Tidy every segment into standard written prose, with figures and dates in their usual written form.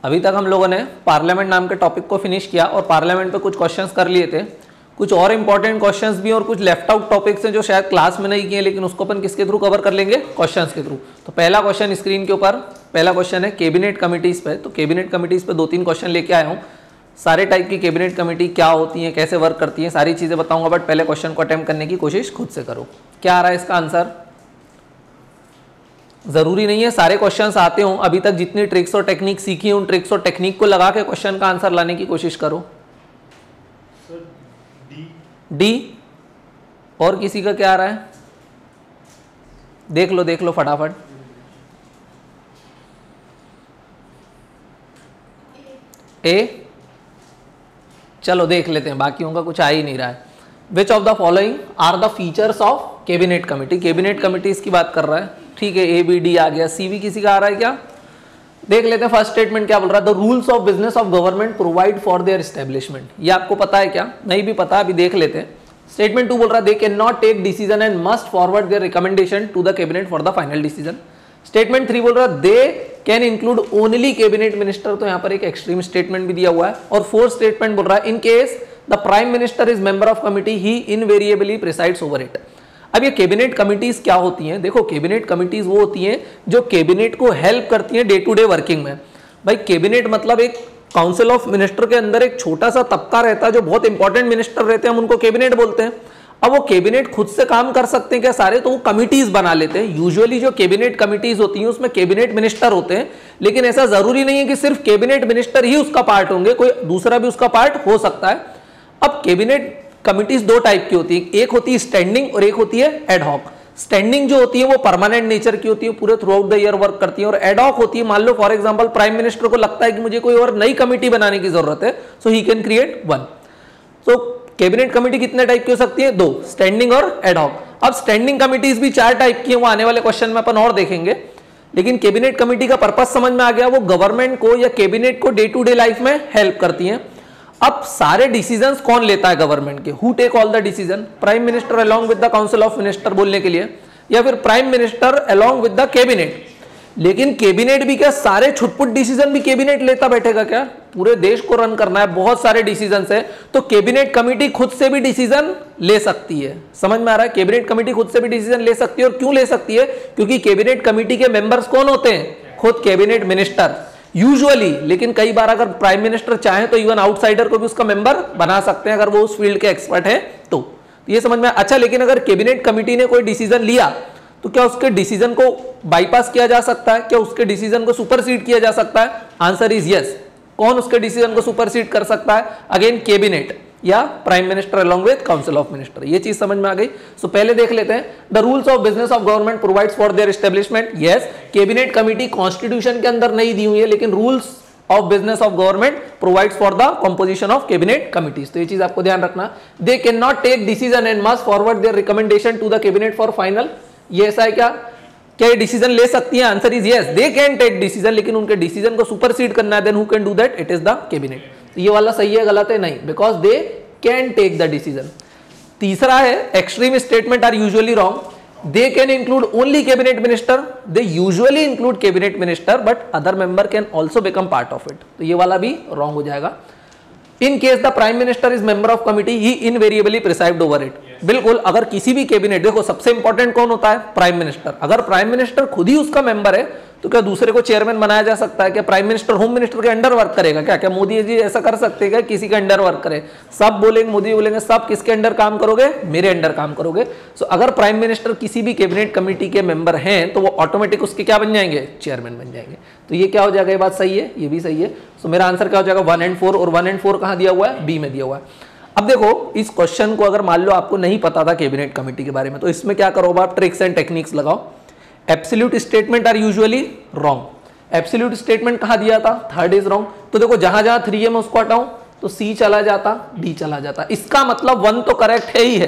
अभी तक हम लोगों ने पार्लियामेंट नाम के टॉपिक को फिनिश किया और पार्लियामेंट पे कुछ क्वेश्चंस कर लिए थे। कुछ और इंपॉर्टेंट क्वेश्चंस भी और कुछ लेफ्ट आउट टॉपिक्स हैं जो शायद क्लास में नहीं किए, लेकिन उसको अपन किसके थ्रू कवर कर लेंगे, क्वेश्चंस के थ्रू। तो पहला क्वेश्चन स्क्रीन के ऊपर, पहला क्वेश्चन है कैबिनेट कमिटीज पे। तो कैबिनेट कमिटीज पे 2-3 क्वेश्चन लेके आया हूँ। सारे टाइप की कैबिनेट कमेटी क्या होती है, कैसे वर्क करती है, सारी चीजें बताऊंगा, बट पहले क्वेश्चन को अटेम्प्ट करने की कोशिश खुद से करो। क्या आ रहा है इसका आंसर? जरूरी नहीं है सारे क्वेश्चंस आते हों, अभी तक जितनी ट्रिक्स और टेक्निक सीखी उन ट्रिक्स और टेक्निक को लगा के क्वेश्चन का आंसर लाने की कोशिश करो। डी। और किसी का क्या आ रहा है? देख लो फटाफट। ए। चलो देख लेते हैं, बाकियों का कुछ आ ही नहीं रहा है। Which of the following are the features of cabinet committee? Cabinet committees की बात कर रहा है, ठीक है। ए बी डी आ गया, सी भी किसी का आ रहा है क्या? देख लेते हैं। फर्स्ट स्टेटमेंट क्या बोल रहा है? The rules of business of government provide for their establishment. ये आपको पता है क्या? नहीं भी पता, अभी देख लेते हैं। स्टेटमेंट 2 बोल रहा है they can not take decision and must forward their recommendation to the cabinet for the final decision. Statement 3 बोल रहा है they can include only cabinet minister. तो यहां पर एक एक्सट्रीम स्टेटमेंट भी दिया हुआ है। और फोर्थ स्टेटमेंट बोल रहा है in case the prime minister is member of committee he invariably presides over it. अब ये कैबिनेट कमिटीज क्या होती हैं? देखो, कैबिनेट कमिटीज वो होती हैं जो कैबिनेट को हेल्प करती हैं डे टू डे वर्किंग में। भाई कैबिनेट मतलब एक काउंसिल ऑफ मिनिस्टर के अंदर एक छोटा सा तबका रहता है जो बहुत इंपॉर्टेंट मिनिस्टर रहते हैं, हम उनको कैबिनेट बोलते हैं। अब वो कैबिनेट खुद से काम कर सकते हैं क्या सारे? तो वो कमिटीज बना लेते हैं। यूजुअली जो कैबिनेट कमिटीज होती हैं उसमें कैबिनेट मिनिस्टर होते हैं, लेकिन ऐसा जरूरी नहीं है कि सिर्फ कैबिनेट मिनिस्टर ही उसका पार्ट होंगे, कोई दूसरा भी उसका पार्ट हो सकता है। अब कैबिनेट कमिटीज 2 टाइप की होती है, एक होती है स्टैंडिंग और एक होती है एडहॉक। स्टैंडिंग जो होती है वो परमानेंट नेचर की होती है, पूरे through out the year work करती है। और एडहॉक होती है, मान लो फॉर एग्जांपल प्राइम मिनिस्टर को लगता है कि मुझे कोई और नई कमिटी बनाने की जरूरत है, so he can create one. So cabinet committee कितने टाइप की हो सकती है? 2, स्टैंडिंग और एडहॉक। अब स्टैंडिंग कमिटीज भी 4 टाइप की है, वो आने वाले क्वेश्चन में अपन और देखेंगे। लेकिन कैबिनेट कमिटी का पर्पस समझ में आ गया, वो गवर्नमेंट को या कैबिनेट को डे टू डे लाइफ में हेल्प करती है। अब सारे डिसीजंस कौन लेता है गवर्नमेंट के? Who take all the decision? Prime minister along with the council of minister बोलने के लिए, या फिर prime minister along with the cabinet. लेकिन कैबिनेट भी क्या सारे छुटपुट डिसीजन भी कैबिनेट लेता बैठेगा क्या? पूरे देश को रन करना है, बहुत सारे डिसीजन है, तो कैबिनेट कमिटी खुद से भी डिसीजन ले सकती है। समझ में आ रहा है? कैबिनेट कमिटी खुद से भी डिसीजन ले सकती है। और क्यों ले सकती है? क्योंकि कैबिनेट कमिटी के मेंबर्स कौन होते हैं? खुद कैबिनेट मिनिस्टर यूजुअली। लेकिन कई बार अगर प्राइम मिनिस्टर चाहे तो इवन आउटसाइडर को भी उसका मेंबर बना सकते हैं, अगर वो उस फील्ड के एक्सपर्ट है तो ये समझ में। अच्छा, लेकिन अगर कैबिनेट कमिटी ने कोई डिसीजन लिया तो क्या उसके डिसीजन को बाईपास किया जा सकता है? क्या उसके डिसीजन को सुपरसीड किया जा सकता है? Answer is yes. कौन उसके डिसीजन को सुपरसीड कर सकता है? अगेन कैबिनेट या prime minister along with council of minister. ये चीज समझ में आ गई। सो पहले देख लेते हैं, the rules of business of government provides for their establishment. Yes, cabinet committee constitution के अंदर नहीं दी हुई है, लेकिन rules of business of government provides for the composition of cabinet committees. तो ये चीज आपको ध्यान रखना। They can not take decision and must forward their recommendation to the cabinet for final. ये ऐसा है क्या? क्या ये डिसीजन ले सकती है? Answer is yes, they can take decision, लेकिन उनके डिसीजन को सुपरसीड करना है, then who can do that? It is the cabinet. ये वाला सही है गलत है? नहीं, because they can take the decision. तीसरा है extreme statement are usually wrong. They can include only cabinet minister. They usually include cabinet minister but other member can also become part of it. तो ये वाला भी wrong हो जाएगा। In case the prime minister is member of committee he invariably preside over it. बिल्कुल, अगर किसी भी कैबिनेट, देखो सबसे इंपॉर्टेंट कौन होता है? Prime minister. अगर प्राइम मिनिस्टर खुद ही उसका मेंबर है तो क्या दूसरे को चेयरमैन बनाया जा सकता है? क्या प्राइम मिनिस्टर होम मिनिस्टर के अंडर वर्क करेगा क्या? क्या मोदी जी ऐसा कर सकते हैं क्या किसी के अंडर वर्क करे? सब बोलेंगे, मोदी बोलेंगे सब किसके अंडर काम करोगे? मेरे अंडर काम करोगे। सो अगर प्राइम मिनिस्टर किसी भी कैबिनेट कमेटी के मेंबर हैं तो वो ऑटोमेटिक उसके क्या बन जाएंगे? चेयरमैन बन जाएंगे। तो ये क्या हो जाएगा? ये बात सही है, ये भी सही है। सो मेरा आंसर क्या हो जाएगा? 1 और 4। और 1 और 4 कहां दिया हुआ है? बी में दिया हुआ है। अब देखो, इस क्वेश्चन को अगर मान लो आपको नहीं पता था कैबिनेट कमेटी के बारे में, तो इसमें क्या करो आप? ट्रिक्स एंड टेक्निक्स लगाओ। Absolute statement are usually wrong. Absolute statement कहां दिया था? 3rd is wrong. तो देखो, जहां जहां 3 है मैं उसको हटाऊं तो सी चला जाता, डी चला जाता। इसका मतलब 1 तो करेक्ट है ही है,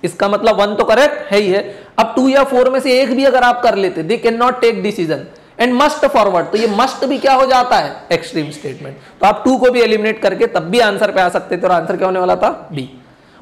इसका मतलब 1 तो करेक्ट है ही है। अब 2 या 4 में से एक भी अगर आप कर लेते, they can not take decision and must forward, तो ये मस्ट भी क्या हो जाता है? Extreme statement. तो आप 2 को भी एलिमिनेट करके तब भी आंसर पे आ सकते थे, और आंसर क्या होने वाला था? बी।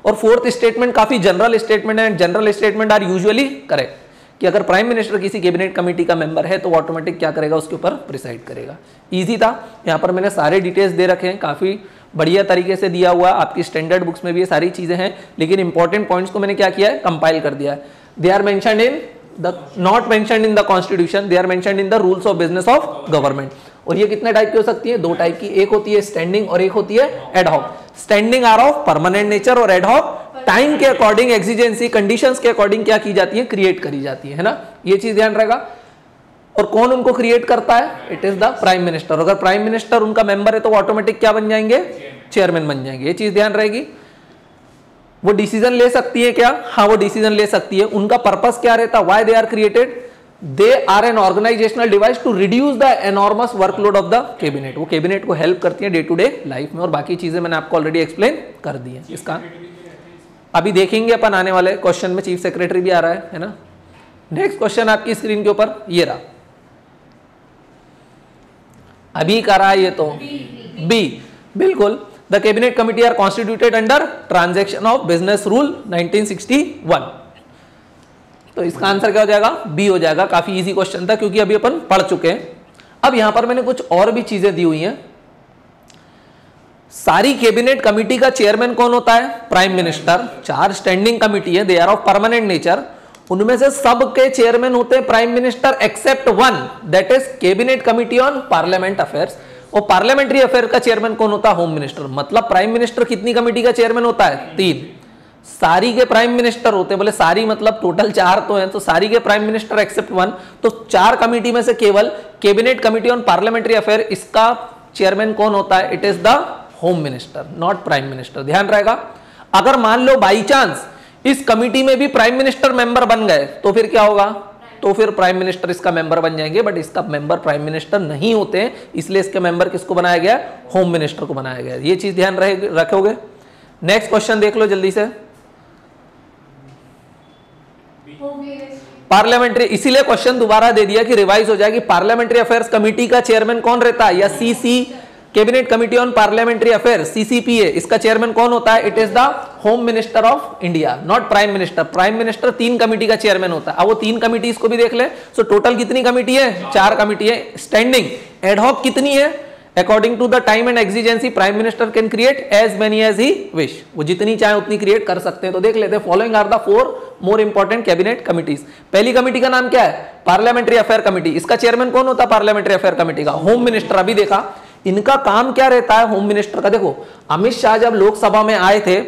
और 4th स्टेटमेंट काफी जनरल स्टेटमेंट है, general statement are usually correct. कि अगर प्राइम मिनिस्टर किसी कैबिनेट कमेटी का मेंबर है तो ऑटोमेटिक क्या करेगा, उसके ऊपर प्रिसाइड करेगा। इजी था। यहाँ पर मैंने सारे डिटेल्स दे रखे हैं, काफ़ी बढ़िया तरीके से दिया हुआ, आपकी स्टैंडर्ड बुक्स में भी ये सारी चीज़ें हैं, लेकिन इंपॉर्टेंट पॉइंट्स को मैंने क्या किया है, कंपाइल कर दिया है। They are mentioned in the not mentioned in the constitution, they are mentioned in the rules of business of government. और ये कितने टाइप की हो सकती है, दो टाइप की, एक होती है स्टैंडिंग और एक होती है ad hoc. Standing are of permanent nature और एडहॉक टाइम के अकॉर्डिंग, एक्सिजेंसी कंडीशंस के अकॉर्डिंग क्या की जाती है, क्रिएट करी जाती है ना, ये चीज ध्यान रहेगा। और कौन उनको क्रिएट करता है, it is the prime minister. अगर प्राइम मिनिस्टर उनका मेंबर है तो ऑटोमेटिक क्या बन जाएंगे, चेयरमैन बन जाएंगे, ये चीज ध्यान रहेगी। वो डिसीजन ले सकती है क्या, हाँ वो डिसीजन ले सकती है। उनका पर्पस क्या रहता है, why they are created, they are an organizational device to reduce the enormous workload of the cabinet. वो कैबिनेट को हेल्प करती है डे टू डे लाइफ में, और बाकी चीजें मैंने आपको ऑलरेडी एक्सप्लेन कर दी है। इसका अभी देखेंगे अपन आने वाले क्वेश्चन में, चीफ सेक्रेटरी भी आ रहा है ना। नेक्स्ट क्वेश्चन आपकी स्क्रीन के ऊपर ये रहा, अभी करा है ये तो बी, बिल्कुल। The cabinet committee are constituted under transaction of business rule 1961। तो इसका आंसर क्या हो जाएगा, बी हो जाएगा। काफी इजी क्वेश्चन था क्योंकि अभी अपन पढ़ चुके हैं। अब यहां पर मैंने कुछ और भी चीजें दी हुई हैं। सारी कैबिनेट कमिटी का चेयरमैन कौन होता है, प्राइम मिनिस्टर। 4 स्टैंडिंग कमिटी है, they are of permanent nature. उनमें से सब के चेयरमैन होते हैं prime minister except one, that is cabinet committee on parliament affairs. और पार्लियामेंट्री अफेयर का चेयरमैन कौन होता है, होम मिनिस्टर। मतलब प्राइम मिनिस्टर कितनी कमिटी का चेयरमैन होता है, 3। सारी के प्राइम मिनिस्टर होते हैं, बोले सारी मतलब टोटल 4 तो हैं, तो सारी के प्राइम मिनिस्टर एक्सेप्ट वन। तो 4 कमिटी में से केवल cabinet committee on parliamentary affair, इसका चेयरमैन कौन होता है, it is the home minister, not prime minister. ध्यान रहेगा। अगर मान लो बाई चांस इस कमिटी में भी प्राइम मिनिस्टर मेंबर बन गए तो फिर क्या होगा, तो फिर प्राइम मिनिस्टर इसका मेंबर बन जाएंगे, बट इसका मेंबर प्राइम मिनिस्टर नहीं होते हैं, इसलिए इसके मेंबर किसको बनाया गया, होम मिनिस्टर को बनाया गया। ये चीज ध्यान रखोगे। नेक्स्ट क्वेश्चन देख लो जल्दी से। पार्लियामेंट्री, इसीलिए क्वेश्चन दोबारा दे दिया कि रिवाइज हो जाएगी। पार्लियामेंट्री अफेयर्स कमिटी का चेयरमैन कौन रहता है, या CC cabinet committee on parliamentary affair, CCPA, इसका चेयरमैन कौन होता है, it is the home minister of India, not prime minister. Prime minister 3 committee का चेयरमैन होता है। अब वो 3 कमिटीज को भी देख ले। सो टोटल कितनी कमिटी है, 4 कमिटी है। स्टैंडिंग, एडहॉक कितनी है, according to the time and exigency prime minister can create as many as he wish, वो जितनी चाहे उतनी क्रिएट कर सकते हैं। तो देख लेते हैं, following are the 4 more important cabinet committees. पहली कमिटी का नाम क्या है, पार्लियामेंट्री अफेयर कमिटी। इसका चेयरमैन कौन होता है पार्लियामेंट्री अफेयर कमिटी का, होम मिनिस्टर। अभी देखा इनका काम क्या रहता है होम मिनिस्टर का। देखो अमित शाह जब लोकसभा में आए थे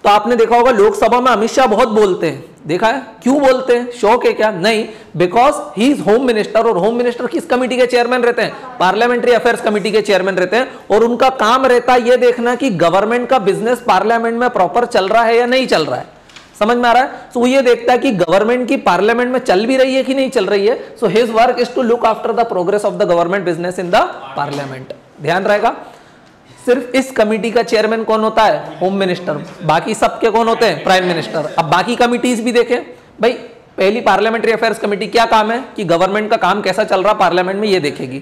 तो आपने देखा होगा लोकसभा में अमित शाह बहुत बोलते हैं, देखा है, क्यों बोलते हैं, शौक है क्या, नहीं, because he is home minister. और होम मिनिस्टर किस कमिटी के चेयरमैन रहते हैं, पार्लियामेंट्री अफेयर्स कमिटी के चेयरमैन रहते हैं। और उनका काम रहता है ये देखना कि गवर्नमेंट का बिजनेस पार्लियामेंट में प्रॉपर चल रहा है या नहीं चल रहा है। समझ में आ रहा है। तो ये देखता है कि गवर्नमेंट की पार्लियामेंट में चल भी रही है कि नहीं चल रही है। So his work is to look after the progress of the government business in the parliament. ध्यान रहेगा। सिर्फ इस कमिटी का चेयरमैन कौन होता है, होम मिनिस्टर। बाकी सबके कौन होते हैं, प्राइम मिनिस्टर। अब बाकी कमिटीज भी देखें भाई। पहली पार्लियामेंट्री अफेयर्स कमेटी क्या काम है कि गवर्नमेंट का काम कैसा चल रहा पार्लियामेंट में, ये देखेगी।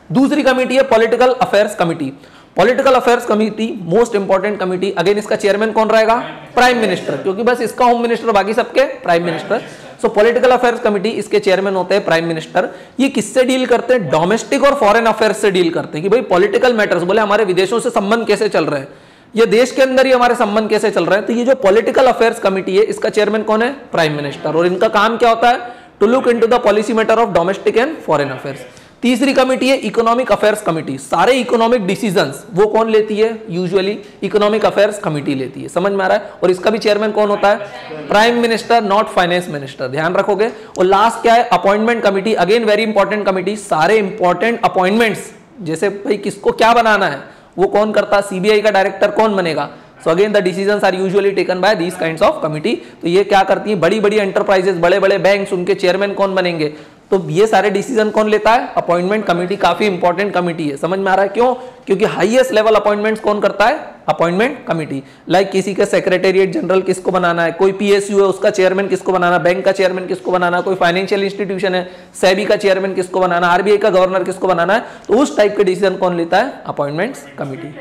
दूसरी कमेटी है political affairs committee. Political affairs committee most important committee. Again इसका चेयरमैन कौन रहेगा, प्राइम मिनिस्टर, क्योंकि बस इसका होम मिनिस्टर, बाकी सबके प्राइम मिनिस्टर। सो पॉलिटिकल अफेयर्स कमेटी, इसके चेयरमैन होते हैं प्राइम मिनिस्टर। ये किससे डील करते हैं, डोमेस्टिक और फॉरेन अफेयर्स से डील करते हैं कि भाई पॉलिटिकल मैटर्स, बोले हमारे विदेशों से संबंध कैसे चल रहे हैं, ये देश के अंदर ही हमारे संबंध कैसे चल रहे हैं। तो ये जो पॉलिटिकल अफेयर्स कमेटी है इसका चेयरमैन कौन है, प्राइम मिनिस्टर। और इनका काम क्या होता है, to look into the policy matter of domestic and foreign affairs. तीसरी कमेटी है इकोनॉमिक अफेयर्स कमेटी। सारे इकोनॉमिक डिसीजंस वो कौन लेती है, यूजुअली इकोनॉमिक अफेयर्स कमेटी लेती है। समझ में आ रहा है। और इसका भी चेयरमैन कौन होता है, prime minister, not finance minister. ध्यान रखोगे। और लास्ट क्या है, appointment committee. Again very important committee. सारे इंपॉर्टेंट अपॉइंटमेंट्स, जैसे भाई किसको क्या बनाना है वो कौन करता है, सीबीआई का डायरेक्टर कौन बनेगा। So again the decisions are usually taken by these kinds of committee. तो ये क्या करती है, बड़ी बड़ी एंटरप्राइजेस, बड़े बड़े बैंक्स, उनके चेयरमैन कौन बनेंगे, तो ये सारे डिसीजन कौन लेता है, अपॉइंटमेंट कमेटी। काफी इंपॉर्टेंट कमेटी है। समझ में आ रहा है क्यों, क्योंकि हाईएस्ट लेवल अपॉइंटमेंट्स कौन करता है, अपॉइंटमेंट कमेटी। लाइक किसी का सेक्रेटेरिएट जनरल किसको बनाना है, कोई पीएसयू है उसका चेयरमैन किसको बनाना, बैंक का चेयरमैन किसको बनाना, कोई फाइनेंशियल इंस्टीट्यूशन है सेबी का चेयरमैन किसको बनाना, आरबीआई का गवर्नर किसको बनाना है, तो उस टाइप के डिसीजन कौन लेता है, अपॉइंटमेंट्स कमेटी।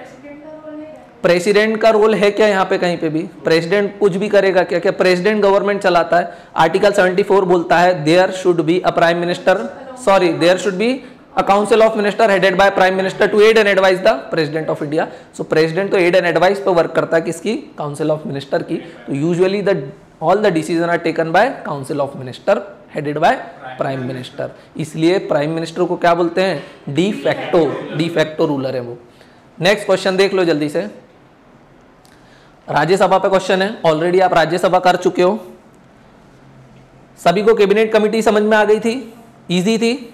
प्रेसिडेंट का रोल है क्या यहाँ पे कहीं पे भी? प्रेसिडेंट कुछ भी करेगा क्या? क्या प्रेसिडेंट गवर्नमेंट चलाता है? आर्टिकल 74 बोलता है there should be a prime minister, sorry there should be a council of minister headed by prime minister to aid and advice the president of India. So president तो aid and advice पे work करता है, किसकी? Council of minister की। तो usually all the decision are taken by council of minister headed by prime minister. इसलिए prime minister को क्या बोलते हैं? डी फैक्टो रूलर है वो। नेक्स्ट क्वेश्चन देख लो जल्दी से, राज्यसभा पे क्वेश्चन है। ऑलरेडी आप राज्यसभा कर चुके हो, सभी को कैबिनेट कमेटी समझ में आ गई थी, इजी थी।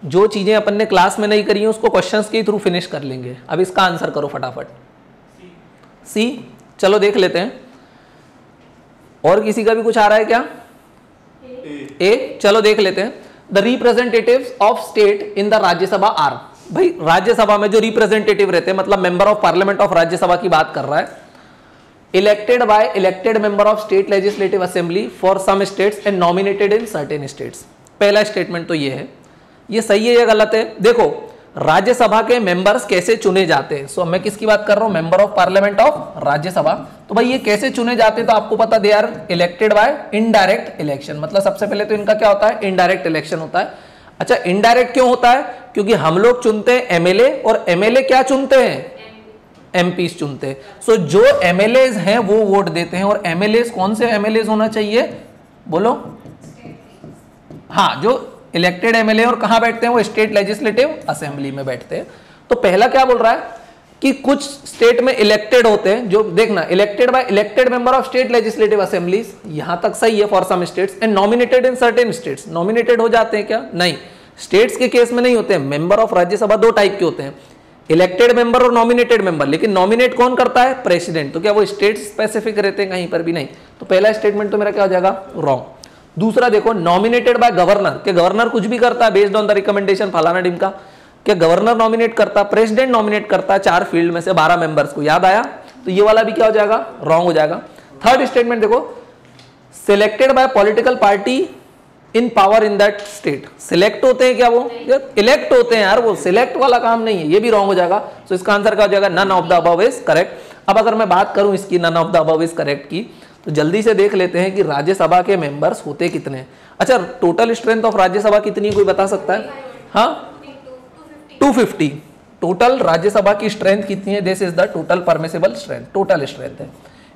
जो चीजें अपन ने क्लास में नहीं करी हैं उसको क्वेश्चंस के थ्रू फिनिश कर लेंगे। अब इसका आंसर करो फटाफट। सी, चलो देख लेते हैं। और किसी का भी कुछ आ रहा है क्या? ए, चलो देख लेते हैं। The representatives of state in the Rajya Sabha are, भाई राज्यसभा में जो रिप्रेजेंटेटिव रहते हैं, मतलब member of parliament of Rajya Sabha की बात कर रहा है, elected by elected member of state legislative assembly for some states and nominated in certain states. पहला स्टेटमेंट तो ये है, ये सही है या गलत है? देखो राज्यसभा के मेंबर्स कैसे चुने जाते हैं। सो मैं किसकी बात कर रहा हूं? Member of parliament of Rajya Sabha. तो भाई ये कैसे चुने जाते हैं? तो आपको पता, they are elected by indirect election. मतलब सबसे पहले तो इनका क्या होता है? इनडायरेक्ट इलेक्शन होता है। अच्छा, इनडायरेक्ट क्यों होता है? क्योंकि हम लोग चुनते हैं एमएलए, और एमएलए क्या चुनते हैं? एमपीज चुनते हैं। सो जो एमएलएज हैं वो वोट देते हैं। और एमएलएज कौन से एमएलएज होना चाहिए? बोलो। हाँ, जो इलेक्टेड एमएलए और कहां बैठते हैं? वो स्टेट लेजिस्लेटिव असेंबली में बैठते हैं। तो पहला क्या बोल रहा है कि कुछ स्टेट में इलेक्टेड होते हैं, जो देखना elected by elected member of state legislative assemblies, यहां तक सही है for some states, and nominated in certain states. Nominated हो जाते हैं क्या? नहीं, स्टेट्स के केस में नहीं होते हैं। मेंबर ऑफ राज्यसभा दो टाइप के होते हैं, इलेक्टेड मेंबर और नॉमिनेटेड मेंबर। लेकिन नॉमिनेट कौन करता है? प्रेसिडेंट। तो क्या वो स्टेट स्पेसिफिक रहते हैं? कहीं पर भी नहीं। तो पहला स्टेटमेंट तो मेरा क्या हो जाएगा? रॉन्ग। दूसरा देखो, नॉमिनेटेड बाय गवर्नर, के गवर्नर कुछ भी करता है बेस्ड ऑन द रिकमेंडेशन फलाना ढिमका, क्या गवर्नर नॉमिनेट करता? प्रेसिडेंट नॉमिनेट करता है 4 फील्ड में से 12 मेंबर्स को। याद आया? तो ये वाला भी क्या हो जाएगा? रॉन्ग हो जाएगा। थर्ड स्टेटमेंट देखो, selected by political party in power in that state. Select होते हैं क्या? वो इलेक्ट होते हैं यार, वो सिलेक्ट वाला काम नहीं है। ये भी रॉन्ग हो जाएगा। तो इसका आंसर क्या हो जाएगा? None of the above is correct. अब अगर मैं बात करूं इसकी none of the above is correct की, तो जल्दी से देख लेते हैं कि राज्यसभा के मेंबर्स होते कितने। अच्छा, टोटल स्ट्रेंथ ऑफ राज्यसभा कितनी, कोई बता सकता है? हाँ, 250 टोटल राज्यसभा की स्ट्रेंथ कितनी है? This is the total permissible strength, total strength है।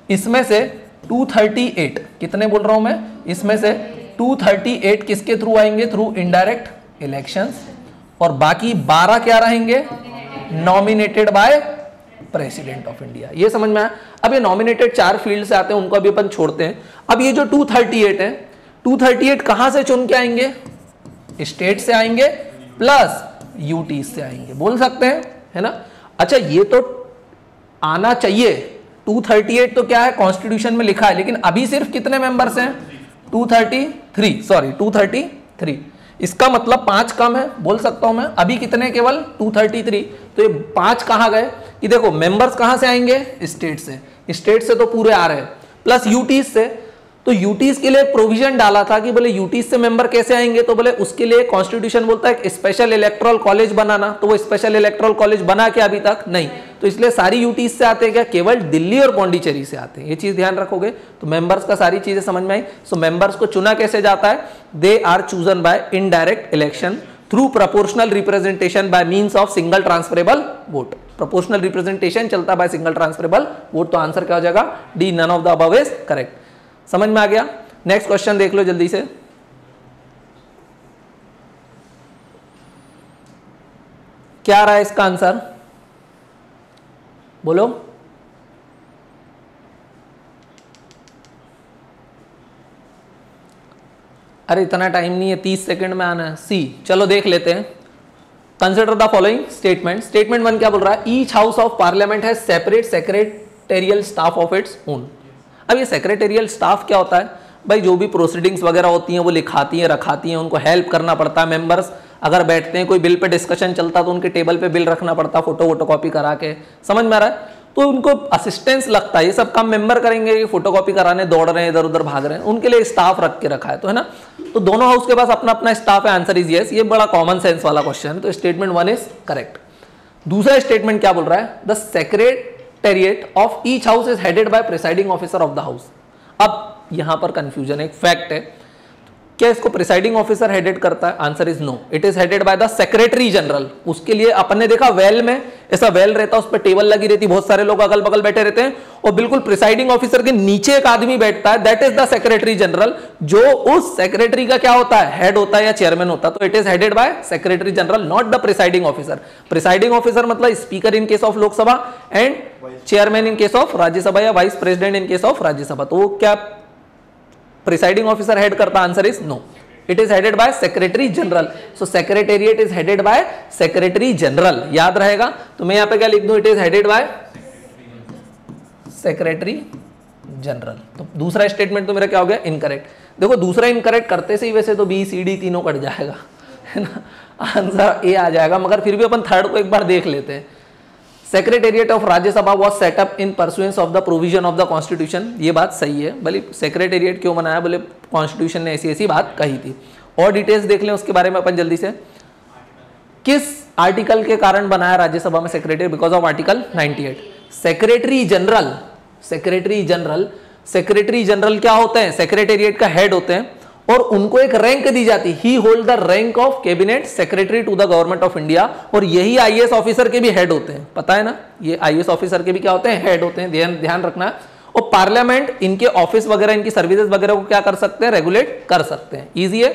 इसमें से 238, कितने बोल रहा हूं मैं? इसमें से 238 किसके थ्रू आएंगे? Through indirect elections. और बाकी 12 क्या रहेंगे? Nominated by president of India. ये समझ में आया? अब ये नॉमिनेटेड 4 फील्ड से आते हैं, उनको अभी अपन छोड़ते हैं। अब ये जो 238 है, 238 कहां से चुन के आएंगे? स्टेट से आएंगे प्लस यूटी से आएंगे, बोल सकते हैं, है ना? अच्छा, ये तो आना चाहिए। 238 तो क्या है? कॉन्स्टिट्यूशन में लिखा है, लेकिन अभी सिर्फ कितने मेंबर्स हैं? 233। इसका मतलब 5 कम है, बोल सकता हूं मैं। अभी कितने? केवल 233। तो ये 5 कहां गए? कि देखो मेंबर्स कहां से आएंगे? स्टेट से। स्टेट से तो पूरे आ रहे हैं, प्लस यूटीज से। तो यूटीज के लिए प्रोविजन डाला था कि बोले यूटीज से मेंबर कैसे आएंगे? तो बोले उसके लिए कॉन्स्टिट्यूशन बोलता है स्पेशल इलेक्टोरल कॉलेज बनाना। तो वो स्पेशल इलेक्टोरल कॉलेज बना क्या अभी तक? नहीं। तो इसलिए सारी यूटीज से आते हैं क्या? केवल दिल्ली और पौंडीचेरी से आते हैं। ये चीज ध्यान रखोगे तो मेंबर्स का सारी चीजें समझ में आई। सो मेंबर्स को चुना कैसे जाता है? They are chosen by indirect election through proportional representation by means of single transferable vote. Proportional representation चलता बाय सिंगल ट्रांसफरेबल वोट। तो आंसर क्या हो जाएगा? D, none of the above is correct. समझ में आ गया? नेक्स्ट क्वेश्चन देख लो जल्दी से। क्या आ रहा है इसका आंसर? बोलो। अरे इतना टाइम नहीं है, 30 सेकंड में आना है। सी, चलो देख लेते हैं। Consider the following statement. Statement 1 क्या बोल रहा है? Each house of parliament has separate secretarial staff of its own. अब ये सेक्रेटेरियल स्टाफ क्या होता है? भाई जो भी प्रोसीडिंग्स वगैरह होती हैं वो लिखाती हैं, रखाती हैं, उनको हेल्प करना पड़ता है। मेंबर्स अगर बैठते हैं, कोई बिल पे डिस्कशन चलता है तो उनके टेबल पे बिल रखना पड़ता है, फोटो कॉपी करा के। समझ में आ रहा है? तो उनको असिस्टेंस लगता है। ये सब काम मेंबर करेंगे, ये फोटो कॉपी कराने दौड़ रहे हैं, इधर उधर भाग रहे हैं, उनके लिए स्टाफ रख के रखा है। तो है ना? तो दोनों हाउस के पास अपना अपना स्टाफ है। Answer is yes. ये बड़ा कॉमन सेंस वाला क्वेश्चन है। तो स्टेटमेंट 1 इज करेक्ट। दूसरा स्टेटमेंट क्या बोल रहा है, the secretariat of each house is headed bye presiding officer of the house. अब यहां पर कंफ्यूजन है, एक फैक्ट है, क्या इसको प्रिसाइडिंग ऑफिसर हेडेड करता है? Answer is no, it is headed by the secretary general. उसके लिए अपन ने देखा वेल में ऐसा वेल रहता है, उस पर टेबल लगी रहती, बहुत सारे लोग अगल बगल बैठे रहते हैं और बिल्कुल प्रिसाइडिंग ऑफिसर के नीचे एक आदमी बैठता है, that is the secretary general, जो उस सेक्रेटरी का क्या होता है, हेड होता है या चेयरमैन होता है। तो it is headed by secretary general, not the presiding officer. Presiding officer मतलब speaker in case of Lok Sabha and chairman in case of Rajya Sabha या vice president in case of Rajya Sabha. तो क्या प्रिसाइडिंग ऑफिसर हेड करता? Answer is no, it is headed by secretary general. So secretariat is headed by secretary general, याद रहेगा। तो मैं यहां पे क्या लिख दूं, it is headed by secretary general। तो दूसरा स्टेटमेंट तो मेरा क्या हो गया, इनकरेक्ट। देखो दूसरा इनकरेक्ट करते से ही वैसे तो बी सी डी तीनों कट जाएगा, है ना, आंसर ए आ जाएगा, मगर फिर भी अपन थर्ड को एक बार देख लेते हैं। Secretariat of Rajya Sabha was set up in pursuance of the provision of the constitution. ये बात सही है, भले सेक्रेटेरिएट क्यों बनाया, बोले कॉन्स्टिट्यूशन ने ऐसी ऐसी बात कही थी। और डिटेल्स देख लें उसके बारे में अपन जल्दी से। किस आर्टिकल के कारण बनाया राज्यसभा में secretary? Because of article 98। Secretary general, secretary general, secretary general क्या होते हैं, सेक्रेटेरिएट का हेड होते हैं और उनको एक रैंक दी जाती, he hold the rank of cabinet secretary to the government of India. और यही आईएएस ऑफिसर के भी हेड होते हैं, पता है ना, ये आईएएस ऑफिसर के भी क्या होते हैं, हेड होते हैं, ध्यान रखना है। और पार्लियामेंट इनके ऑफिस वगैरह, इनकी सर्विसेज वगैरह को क्या कर सकते हैं, रेगुलेट कर सकते हैं। इजी है।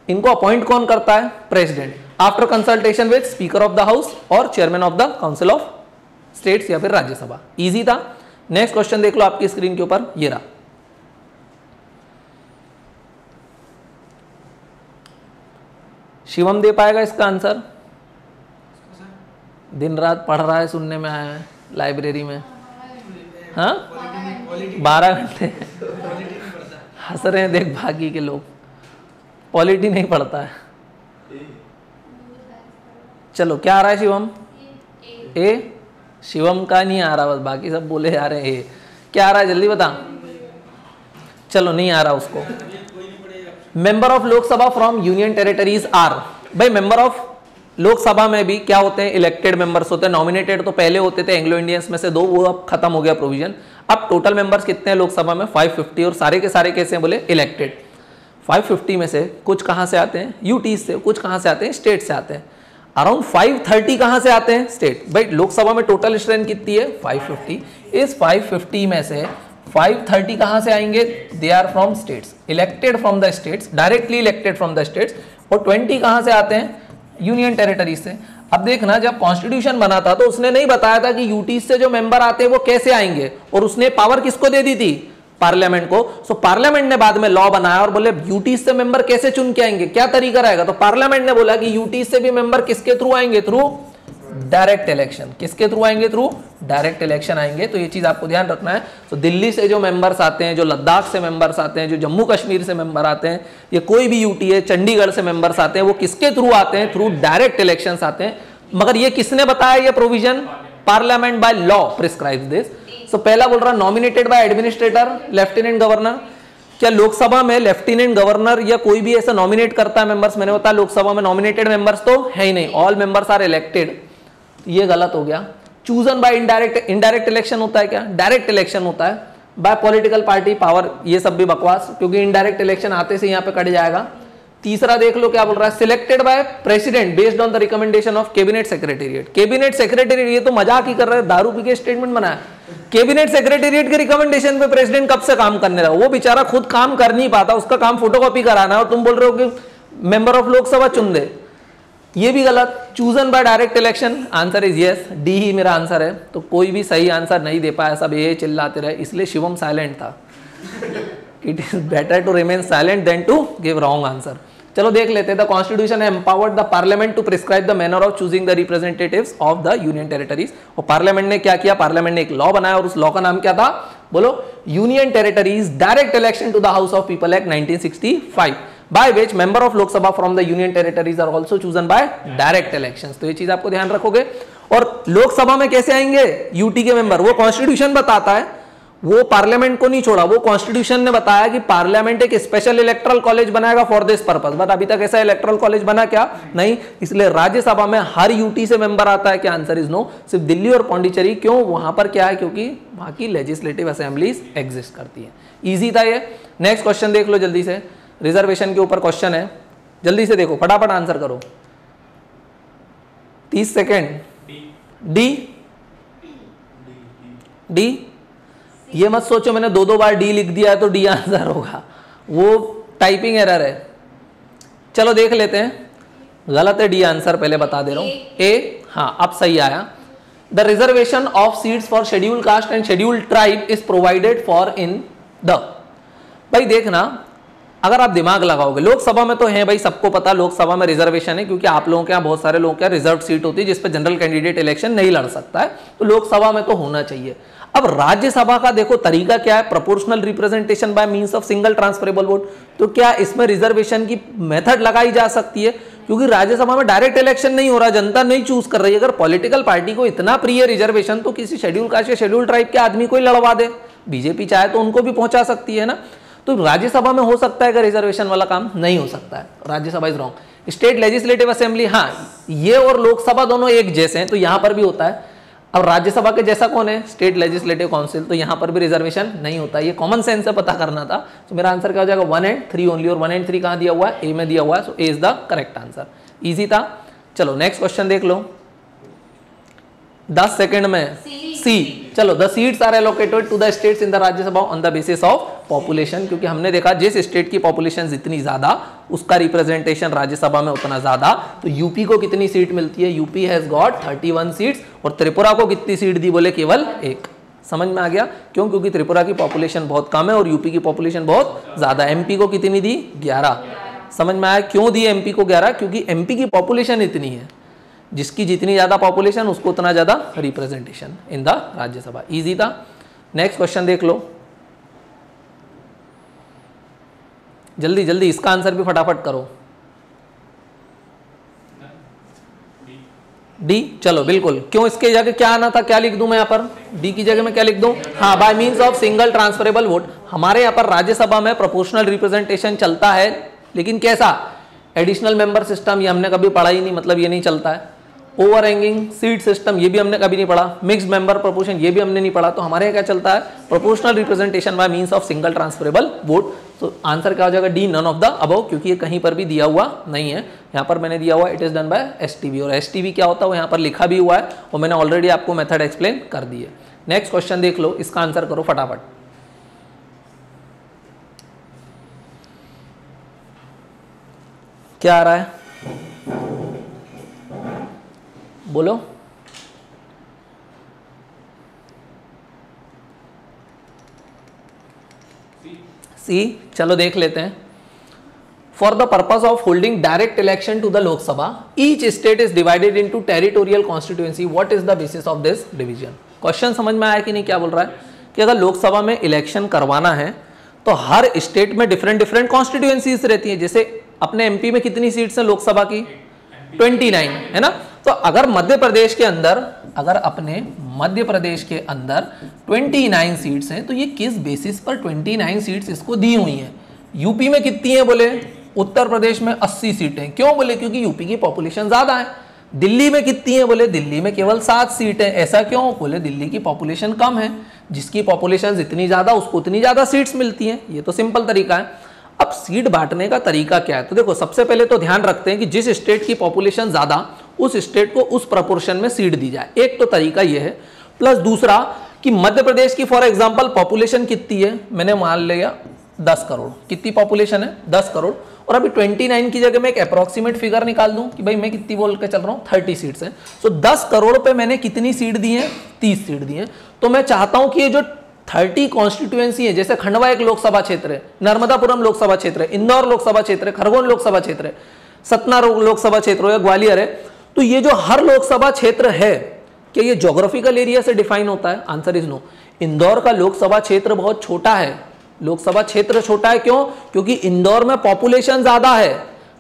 इनको अपॉइंट कौन करता है, president, after consultation with speaker of the house और chairman of the council of states या फिर राज्यसभा। इजी था। नेक्स्ट क्वेश्चन देख लो आपकी स्क्रीन के ऊपर, ये रहा। शिवम दे पाएगा इसका आंसर? दिन रात पढ़ रहा है, सुनने में आया है लाइब्रेरी में, हाँ 12 घंटे हंस रहे हैं, देख भागी के लोग, पॉलिटी नहीं पढ़ता है। चलो क्या आ रहा है शिवम? ए, शिवम का नहीं आ रहा, बस बाकी सब बोले जा रहे हैं ए। क्या आ रहा है जल्दी बता। चलो नहीं आ रहा उसको। Member of Lok Sabha from union territories are, भाई मेंबर ऑफ लोकसभा में भी क्या होते हैं, इलेक्टेड मेंबर्स होते हैं। नॉमिनेटेड तो पहले होते थे एंग्लो इंडियंस में से 2, वो अब खत्म हो गया प्रोविजन। अब टोटल मेंबर्स कितने हैं लोकसभा में, 550, और सारे के सारे कैसे हैं, बोले इलेक्टेड। 550 में से कुछ कहां से आते हैं, यूटी से, कुछ कहां से आते हैं, स्टेट से आते हैं। अराउंड 530 कहां से आते हैं, स्टेट। भाई लोकसभा में टोटल स्ट्रेंथ कितनी है, 550। इस 550 में से 530 कहां से आएंगे, they are from states, elected from the states, directly elected from the states. और 20 कहां से आते हैं, यूनियन टेरिटरी से। अब देखना, जब कॉन्स्टिट्यूशन बना था तो उसने नहीं बताया था कि यूटी से जो मेंबर आते हैं वो कैसे आएंगे, और उसने पावर किसको दे दी थी, पार्लियामेंट को। सो पार्लियामेंट ने बाद में लॉ बनाया और बोले यूटी से मेंबर कैसे चुन के आएंगे, क्या तरीका रहेगा। तो पार्लियामेंट ने बोला कि यूटी से भी मेंबर किसके थ्रू आएंगे, थ्रू डायरेक्ट इलेक्शन। किसके थ्रू आएंगे, थ्रू डायरेक्ट इलेक्शन आएंगे। तो ये चीज आपको ध्यान रखना है। तो दिल्ली से जो मेंबर्स आते हैं, जो लद्दाख से मेंबर्स आते हैं, जो जम्मू कश्मीर से मेंबर आते हैं, ये कोई भी यूटी है, चंडीगढ़ से मेंबर्स आते हैं, वो किसके थ्रू आते हैं, थ्रू डायरेक्ट इलेक्शन आते हैं। मगर ये किसने बताया ये provision, parliament by law prescribes this. So पहला बोल रहा nominated by administrator, lieutenant governor. क्या लोकसभा में लेफ्टिनेंट गवर्नर या कोई भी ऐसा नॉमिनेट करता है मेंबर्स, मैंने बताया लोकसभा में नॉमिनेटेड मेंबर्स तो है ही नहीं, ऑल मेंबर्स आर इलेक्टेड। ये गलत हो गया। Chosen by indirect, indirect election होता है क्या, डायरेक्ट इलेक्शन होता है बाय पॉलिटिकल पार्टी पावर, ये सब भी बकवास, क्योंकि इनडायरेक्ट इलेक्शन आते से यहाँ पे कट जाएगा। तीसरा देख लो क्या बोल रहा है, selected by president based on the recommendation of cabinet secretariat. Cabinet secretariat, ये तो मजाक ही कर रहे हैं, दारू पी के स्टेटमेंट बनाया। कैबिनेट सेक्रेटेरिएट के रिकमेंडेशन पे प्रेसिडेंट कब से काम करने रहा, वो बेचारा खुद काम कर नहीं पाता, उसका काम फोटोकॉपी कराना है, और तुम बोल रहे हो कि मेंबर ऑफ लोकसभा चुन दे, ये भी गलत। Chosen by direct election, answer is yes, D ही मेरा आंसर है। तो कोई भी सही आंसर नहीं दे पाया, सब ये चिल्लाते रहे, इसलिए शिवम साइलेंट था। It is better to remain silent than to give wrong answer. चलो देख लेते हैं। The constitution empowered the parliament to prescribe the manner of choosing the representatives of the union territories. और पार्लियामेंट ने क्या किया, पार्लियामेंट ने एक लॉ बनाया, और उस लॉ का नाम क्या था, बोलो, union territories direct election to the house of people act 1965, by which member of Lok Sabha from the union territories are also chosen by direct elections। तो ये चीज आपको ध्यान रखोगे। और लोकसभा में कैसे आएंगे यूटी के मेंबर, वो कॉन्स्टिट्यूशन बताता है, वो पार्लियामेंट को नहीं छोड़ा, वो कॉन्स्टिट्यूशन ने बताया कि पार्लियामेंट एक स्पेशल इलेक्टोरल कॉलेज बनाएगा फॉर दिस पर्पस, बट अभी तक ऐसा इलेक्टोरल कॉलेज बना क्या? नहीं। इसलिए राज्यसभा में हर यूटी से मेंबर आता है क्या? Answer is no. सिर्फ दिल्ली और पौंडीचेरी, क्यों? वहां पर क्या है? क्योंकि वहां की लेजिस्लेटिव असेंबलीज एग्जिस्ट करती है। इजी था ये। नेक्स्ट क्वेश्चन देख लो जल्दी से, रिजर्वेशन के ऊपर क्वेश्चन है, जल्दी से देखो, फटाफट आंसर करो, 30 सेकेंड। डी डी, ये मत सोचो मैंने 2 बार डी लिख दिया है तो डी आंसर होगा, वो टाइपिंग एरर है। चलो देख लेते हैं, गलत है डी आंसर, पहले बता दे रहा हूं। ए, हाँ अब सही आया। The reservation of seats for schedule caste and schedule tribe is provided for in the, भाई देखना, अगर आप दिमाग लगाओगे, लोकसभा में तो है भाई, सबको पता लोकसभा में रिजर्वेशन है, क्योंकि आप लोगों के यहाँ बहुत सारे लोगों के यहाँ रिजर्व सीट होती है जिस पर जनरल कैंडिडेट इलेक्शन नहीं लड़ सकता है, तो लोकसभा में तो होना चाहिए। अब राज्यसभा का देखो तरीका क्या है, proportional representation by means of single transferable vote, तो क्या इसमें रिजर्वेशन की मेथड लगाई जा सकती है? क्योंकि राज्यसभा में डायरेक्ट इलेक्शन नहीं हो रहा, जनता नहीं चूज कर रही है। अगर पॉलिटिकल पार्टी को इतना प्रिय रिजर्वेशन, तो किसी शेड्यूल कास्ट या शेड्यूल ट्राइब के आदमी को ही लड़वा दे, बीजेपी चाहे तो उनको भी पहुंचा सकती है ना। तो राज्यसभा में हो सकता है, अगर रिजर्वेशन वाला काम नहीं हो सकता है, Rajya Sabha is wrong. State legislative assembly, हाँ ये और लोकसभा दोनों एक जैसे हैं, तो यहां पर भी होता है। अब राज्यसभा के जैसा कौन है? स्टेट लेजिस्लेटिव काउंसिल, तो यहां पर भी रिजर्वेशन नहीं होता। ये कॉमन सेंस से पता करना था। तो मेरा आंसर क्या हो जाएगा? 1 and 3 ओनली, और 1 and 3 कहां दिया हुआ है? ए में दिया हुआ है, so A is the correct answer. Easy था। चलो नेक्स्ट क्वेश्चन देख लो, 10 सेकंड में। सी, चलो, the seats are allocated to the states in the Rajya Sabha on the basis of population, क्योंकि हमने देखा जिस स्टेट की पॉपुलेशन जितनी ज्यादा उसका रिप्रेजेंटेशन राज्यसभा में उतना ज्यादा। तो यूपी को कितनी सीट मिलती है? यूपी हैज गॉट 31 सीट्स, और त्रिपुरा को कितनी सीट दी? बोले केवल 1। समझ में आ गया क्यों? क्योंकि त्रिपुरा की पॉपुलेशन बहुत कम है और यूपी की पॉपुलेशन बहुत ज्यादा। एमपी को कितनी दी? 11। समझ में आया क्यों दी एमपी को 11? क्योंकि एमपी की पॉपुलेशन इतनी है, जिसकी जितनी ज्यादा पॉपुलेशन उसको उतना ज्यादा representation in the Rajya Sabha. Easy था। नेक्स्ट क्वेश्चन देख लो जल्दी जल्दी, इसका आंसर भी फटाफट करो। डी, चलो बिल्कुल। क्यों? इसके जगह क्या आना था? क्या लिख दूं मैं यहाँ पर? डी की जगह में क्या लिख दूं? हाँ, bye means of single transferable vote. हमारे यहाँ पर राज्यसभा में प्रोपोर्शनल रिप्रेजेंटेशन चलता है, लेकिन कैसा? एडिशनल मेंबर सिस्टम, ये हमने कभी पढ़ा ही नहीं, मतलब ये नहीं चलता है। ओवर हैंगिंग सीट सिस्टम, ये भी हमने कभी नहीं पढ़ा। मिक्स्ड मेंबर प्रोपोर्शन, ये भी हमने नहीं पढ़ा। तो हमारे यहाँ क्या चलता है? Proportional representation by means of single transferable vote. तो आंसर क्या हो जाएगा? D, none of the above, क्योंकि ये कहीं पर भी दिया हुआ नहीं है। यहाँ पर मैंने दिया हुआ it is done by STB, और एसटीबी क्या होता है वो यहाँ पर लिखा भी हुआ है, और मैंने ऑलरेडी आपको मेथड एक्सप्लेन कर दी है। नेक्स्ट क्वेश्चन देख लो, इसका आंसर करो फटाफट। क्या आ रहा है? बोलो। सी, चलो देख लेते हैं। For the purpose of holding direct election to the Lok Sabha, each state is divided into territorial constituency, what is the basis of this division? Question समझ में आया कि नहीं? क्या बोल रहा है कि अगर लोकसभा में इलेक्शन करवाना है तो हर स्टेट में डिफरेंट डिफरेंट कॉन्स्टिट्यूएंसीज रहती है। जैसे अपने एमपी में कितनी सीट्स हैं लोकसभा की? 29 है ना। तो अगर मध्य प्रदेश के अंदर, अगर अपने मध्य प्रदेश के अंदर 29 सीट्स हैं, तो ये किस बेसिस पर 29 सीट्स इसको दी हुई हैं? यूपी में कितनी है? बोले उत्तर प्रदेश में 80 सीटें। क्यों? बोले क्योंकि यूपी की पॉपुलेशन ज्यादा है। दिल्ली में कितनी है? बोले दिल्ली में केवल 7 सीटें। ऐसा क्यों? बोले दिल्ली की पॉपुलेशन कम है, जिसकी पॉपुलेशन जितनी ज्यादा उसको उतनी ज्यादा सीट्स मिलती हैं। ये तो सिंपल तरीका है। अब सीट बांटने का तरीका क्या है? तो देखो, सबसे पहले तो ध्यान रखते हैं कि जिस स्टेट की पॉपुलेशन ज्यादा, उस स्टेट को उस प्रपोर्शन में सीट दी जाए। एक तो तरीका ये है, प्लस दूसरा कि मध्य प्रदेश की फॉर एग्जांपल पॉपुलेशन कितनी है? मैंने मान लिया 10 करोड़। कितनी पॉपुलेशन है? 10 करोड़। और अभी 29 की जगह मैं एक अप्रोक्सीमेट फिगर निकाल दूं कि भाई मैं कितनी बोल के चल रहा हूं, 30 सीट्स हैं। सो 10 करोड़ पे मैंने कितनी सीट दी है? 30 सीट दी है। तो मैं चाहता हूं कि ये जो 30 कॉन्स्टिट्यूएंसी है, जैसे खंडवा एक लोकसभा क्षेत्र है, नर्मदापुरम लोकसभा क्षेत्र है, इंदौर लोकसभा क्षेत्र है, खरगोन लोकसभा क्षेत्र है, सतना लोकसभा क्षेत्र हो या ग्वालियर है, तो ये जो हर लोकसभा क्षेत्र है, क्या ये ज्योग्राफिकल एरिया से डिफाइन होता है? Answer is no. इंदौर का लोकसभा क्षेत्र बहुत छोटा है। लोकसभा क्षेत्र छोटा है क्यों? क्योंकि इंदौर में पॉपुलेशन ज्यादा है।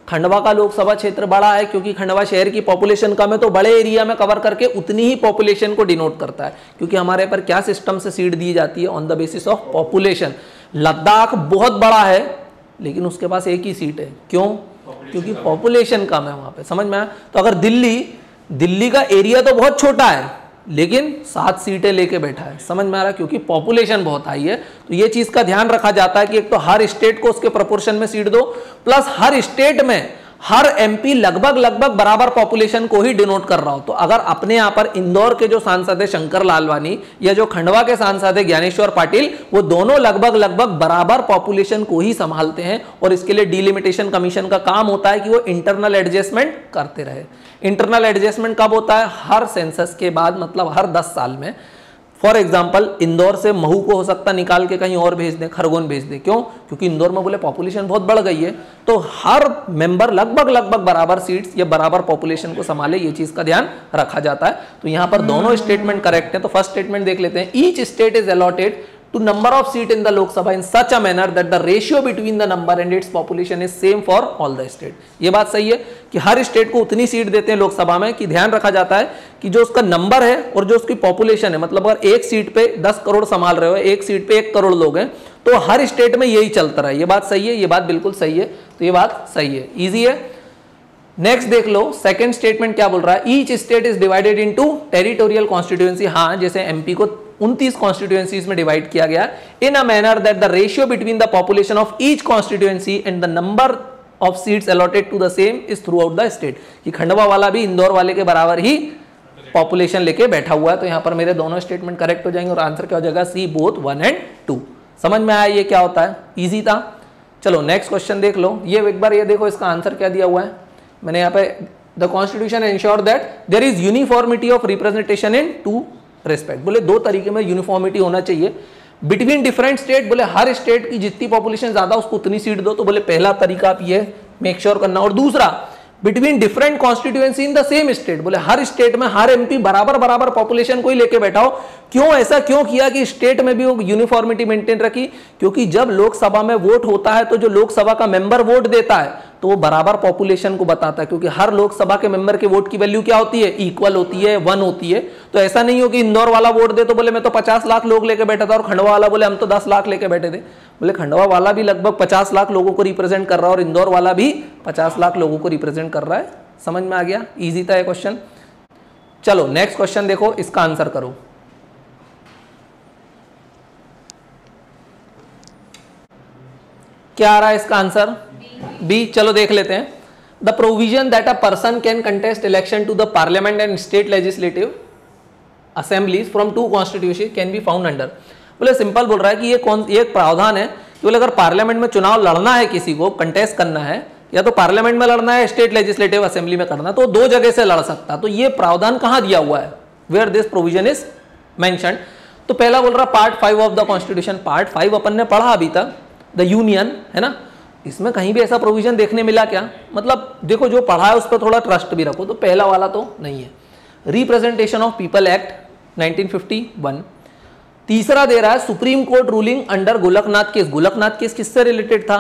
खंडवा का लोकसभा क्षेत्र बड़ा है क्योंकि खंडवा शहर की पॉपुलेशन कम है, तो बड़े एरिया में कवर करके उतनी ही पॉपुलेशन को डिनोट करता है, क्योंकि हमारे पर क्या सिस्टम से सीट दी जाती है, on the basis of population. Ladakh बहुत बड़ा है लेकिन उसके पास एक ही सीट है, क्यों? क्योंकि पॉपुलेशन कम है वहां पे। समझ में आया? तो अगर दिल्ली का एरिया तो बहुत छोटा है लेकिन 7 सीटें लेके बैठा है। समझ में आ रहा है? क्योंकि पॉपुलेशन बहुत हाई है। तो ये चीज का ध्यान रखा जाता है कि एक तो हर स्टेट को उसके प्रोपोर्शन में सीट दो, प्लस हर स्टेट में हर एमपी लगभग बराबर पॉपुलेशन को ही डिनोट कर रहा हो। तो अगर अपने यहां पर इंदौर के जो सांसद है शंकर लालवानी या जो खंडवा के सांसद है ज्ञानेश्वर पाटिल, वो दोनों लगभग बराबर पॉपुलेशन को ही संभालते हैं, और इसके लिए डिलिमिटेशन कमीशन का काम होता है कि वो इंटरनल एडजस्टमेंट करते रहे। इंटरनल एडजस्टमेंट कब होता है? हर सेंसस के बाद, मतलब हर 10 साल में। फॉर एग्जाम्पल इंदौर से महू को हो सकता निकाल के कहीं और भेज दें, खरगोन भेज दें। क्यों? क्योंकि इंदौर में बोले पॉपुलेशन बहुत बढ़ गई है, तो हर मेंबर लगभग बराबर सीट्स या बराबर पॉपुलेशन को संभाले, ये चीज का ध्यान रखा जाता है। तो यहां पर दोनों स्टेटमेंट करेक्ट है। तो फर्स्ट स्टेटमेंट देख लेते हैं, each state is allotted to number of seat in the Lok Sabha in such a manner that the ratio between the number and its population is same for all the state। ये बात सही है कि हर state को उतनी seat देते हैं लोकसभा में कि ध्यान रखा जाता है कि जो उसका नंबर है और जो उसकी पॉपुलेशन है, मतलब अगर एक सीट पे 10 करोड़ संभाल रहे हो, एक सीट पे 1 करोड़ लोग हैं, तो हर स्टेट में यही चलता रहा है। ये बात सही है, ये बात बिल्कुल सही है। तो ये बात सही है, ईजी है। नेक्स्ट देख लो, सेकंड स्टेटमेंट क्या बोल रहा है? Each state is divided into territorial constituency. हाँ, जैसे एमपी को 29 कॉन्स्टिट्यूएंसीज में डिवाइड किया गया, in a manner that the ratio between the population of each constituency and the number of seats allotted to the same is throughout the state. कि खंडवा वाला भी इंदौर वाले के बराबर ही पॉपुलेशन लेके बैठा हुआ है। तो यहां पर मेरे दोनों स्टेटमेंट करेक्ट हो जाएंगे और आंसर क्या हो जाएगा? सी, बोथ 1 and 2। समझ में आया ये क्या होता है? ईजी था। चलो नेक्स्ट क्वेश्चन देख लो। ये एक बार ये देखो, इसका आंसर क्या दिया हुआ है मैंने यहाँ पे, the constitution ensure that there is uniformity of representation in 2 respect. बोले 2 तरीके में यूनिफॉर्मिटी होना चाहिए बिटवीन डिफरेंट स्टेट। बोले हर स्टेट की जितनी पॉपुलेशन ज्यादा उसको उतनी सीट दो। तो बोले पहला तरीका आप ये मेक श्योर करना। और दूसरा, between different constituency in the same state. बोले हर स्टेट में हर एमपी बराबर पॉपुलेशन को ही लेके बैठा हो। क्यों ऐसा क्यों किया कि स्टेट में भी वो यूनिफॉर्मिटी मेंटेन रखी? क्योंकि जब लोकसभा में वोट होता है तो जो लोकसभा का मेंबर वोट देता है तो वो बराबर पॉपुलेशन को बताता है, क्योंकि हर लोकसभा के मेंबर के वोट की वैल्यू क्या होती है? इक्वल होती है, 1 होती है। तो ऐसा नहीं हो कि इंदौर वाला वोट दे तो बोले मैं तो 50 लाख लोग लेके बैठा था और खंडवा वाला बोले हम तो 10 लाख लेके बैठे थे। बोले खंडवा वाला भी लगभग 50 लाख लोगों को रिप्रेजेंट कर रहा है और इंदौर वाला भी 50 लाख लोगों को रिप्रेजेंट कर रहा है। समझ में आ गया? ईजी था ये क्वेश्चन। चलो नेक्स्ट क्वेश्चन देखो, इसका आंसर करो। क्या आ रहा है इसका आंसर? बी। चलो देख लेते हैं। The provision that a person can contest election to the parliament and state legislative assemblies from 2 constitution can be found under. बोले सिंपल बोल रहा है कि ये एक प्रावधान है कि बोले अगर पार्लियामेंट में चुनाव लड़ना है, किसी को कंटेस्ट करना है, या तो पार्लियामेंट में लड़ना है, स्टेट लेजिस्लेटिव असेंबली में करना, तो 2 जगह से लड़ सकता। तो ये प्रावधान कहां दिया हुआ है? Where this provision is mentioned. तो पहला बोल रहा part 5 of the constitution. Part 5 अपन ने पढ़ा अभी तक, द यूनियन है ना, इसमें कहीं भी ऐसा प्रोविजन देखने मिला क्या? मतलब देखो जो पढ़ा है उस पर थोड़ा ट्रस्ट भी रखो। तो पहला वाला तो नहीं है। Representation of people act 1951। तीसरा दे रहा है supreme court ruling under Golaknath case. Golaknath case किससे रिलेटेड था?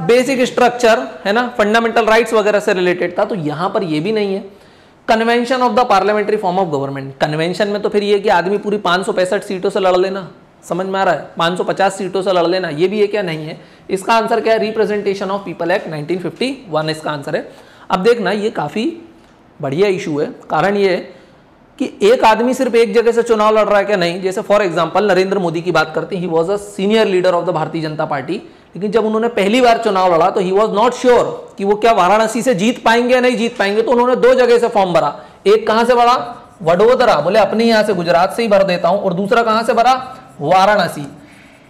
बेसिक स्ट्रक्चर है ना, फंडामेंटल राइट्स वगैरह से रिलेटेड था। तो यहां पर ये भी नहीं है। Convention of the parliamentary form of government. Convention में तो फिर ये कि आदमी पूरी 565 सीटों से लड़ लेना, समझ में आ रहा है? 550 सीटों से लड़ लेना, ये भी है क्या? नहीं है। इसका आंसर क्या है? रिप्रेजेंटेशन ऑफ पीपल एक्ट 1951 इसका आंसर है। अब देखना ये काफी बढ़िया इशू है। कारण ये है कि एक आदमी सिर्फ एक जगह से चुनाव लड़ रहा है क्या? नहीं। जैसे फॉर एग्जांपल नरेंद्र मोदी की बात करते हैं, he was a senior leader of the Bharatiya Janata party, लेकिन जब उन्होंने पहली बार चुनाव लड़ा तो ही वाज नॉट श्योर कि वो क्या वाराणसी से जीत पाएंगे या नहीं जीत पाएंगे। तो उन्होंने 2 जगह से फॉर्म भरा। एक कहां से भरा? वडोदरा, बोले अपने यहां से गुजरात से ही भर देता हूं। और दूसरा कहां से भरा? वाराणसी।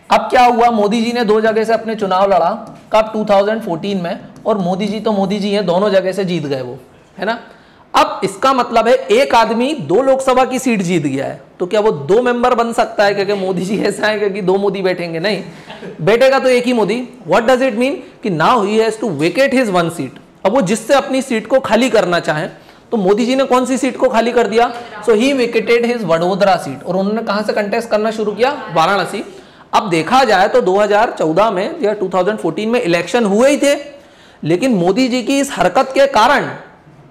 अब क्या हुआ? मोदी जी ने 2 जगह से अपने चुनाव लड़ा। कब? 2014 में। और मोदी जी तो मोदी जी हैं, दोनों जगह से जीत गए वो, है ना। अब इसका मतलब है एक आदमी 2 लोकसभा की सीट जीत गया है, तो क्या वो 2 मेंबर बन सकता है? क्योंकि मोदी जी ऐसा है कि 2 मोदी बैठेंगे? नहीं, बैठेगा तो एक ही Modi. What does it mean? कि now he has to vacate his 1 seat. अब वो जिससे अपनी सीट को खाली करना चाहे, तो मोदी जी ने कौन सी सीट को खाली कर दिया? सो ही वेकेटेड हिज वडोदरा सीट। और उन्होंने कहां से कंटेस्ट करना शुरू किया? वाराणसी। अब देखा जाए तो 2014 में या 2014 में इलेक्शन हुए ही थे, लेकिन मोदी जी की इस हरकत के कारण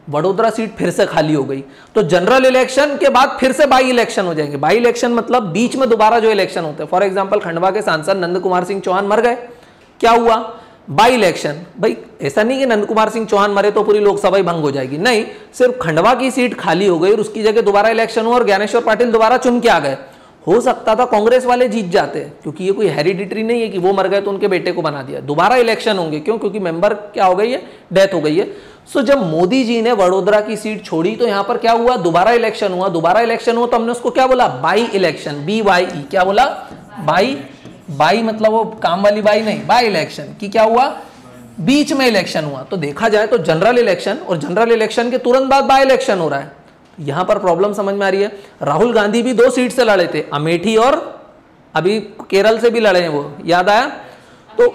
वडोदरा सीट फिर से खाली हो गई। तो जनरल इलेक्शन के बाद फिर से बाई इलेक्शन हो जाएंगे। बाई इलेक्शन मतलब बीच में दोबारा जो इलेक्शन होते हैं। फॉर एग्जांपल खंडवा के सांसद नंद कुमार सिंह चौहान मर गए, क्या हुआ, बाई इलेक्शन। भाई ऐसा नहीं कि नंद कुमार सिंह चौहान मरे तो पूरी लोकसभा ही भंग हो जाएगी, नहीं, सिर्फ खंडवा की सीट खाली हो गई और उसकी जगह दोबारा इलेक्शन हुआ और ज्ञानेश्वर पाटिल दोबारा चुन के आ गए। हो सकता था कांग्रेस वाले जीत जाते, क्योंकि ये कोई हेरिडिटरी नहीं है कि वो मर गए तो उनके बेटे को बना दिया। दोबारा इलेक्शन होंगे, क्यों, क्योंकि मेंबर क्या हो गई है, डेथ हो गई है। सो जब मोदी जी ने वडोदरा की सीट छोड़ी तो यहां पर क्या हुआ, दोबारा इलेक्शन हुआ। दोबारा इलेक्शन हुआ तो हमने उसको क्या बोला, बाई इलेक्शन, BYE, क्या बोला, बाई मतलब वो काम वाली बाई नहीं, बाई इलेक्शन की क्या हुआ, बीच में इलेक्शन हुआ। तो देखा जाए तो जनरल इलेक्शन और जनरल इलेक्शन के तुरंत बाद बाई इलेक्शन हो रहा है। यहां पर प्रॉब्लम समझ में आ रही है। राहुल गांधी भी 2 सीट से लड़े थे, अमेठी और अभी केरल से भी लड़े हैं, वो याद आया तो,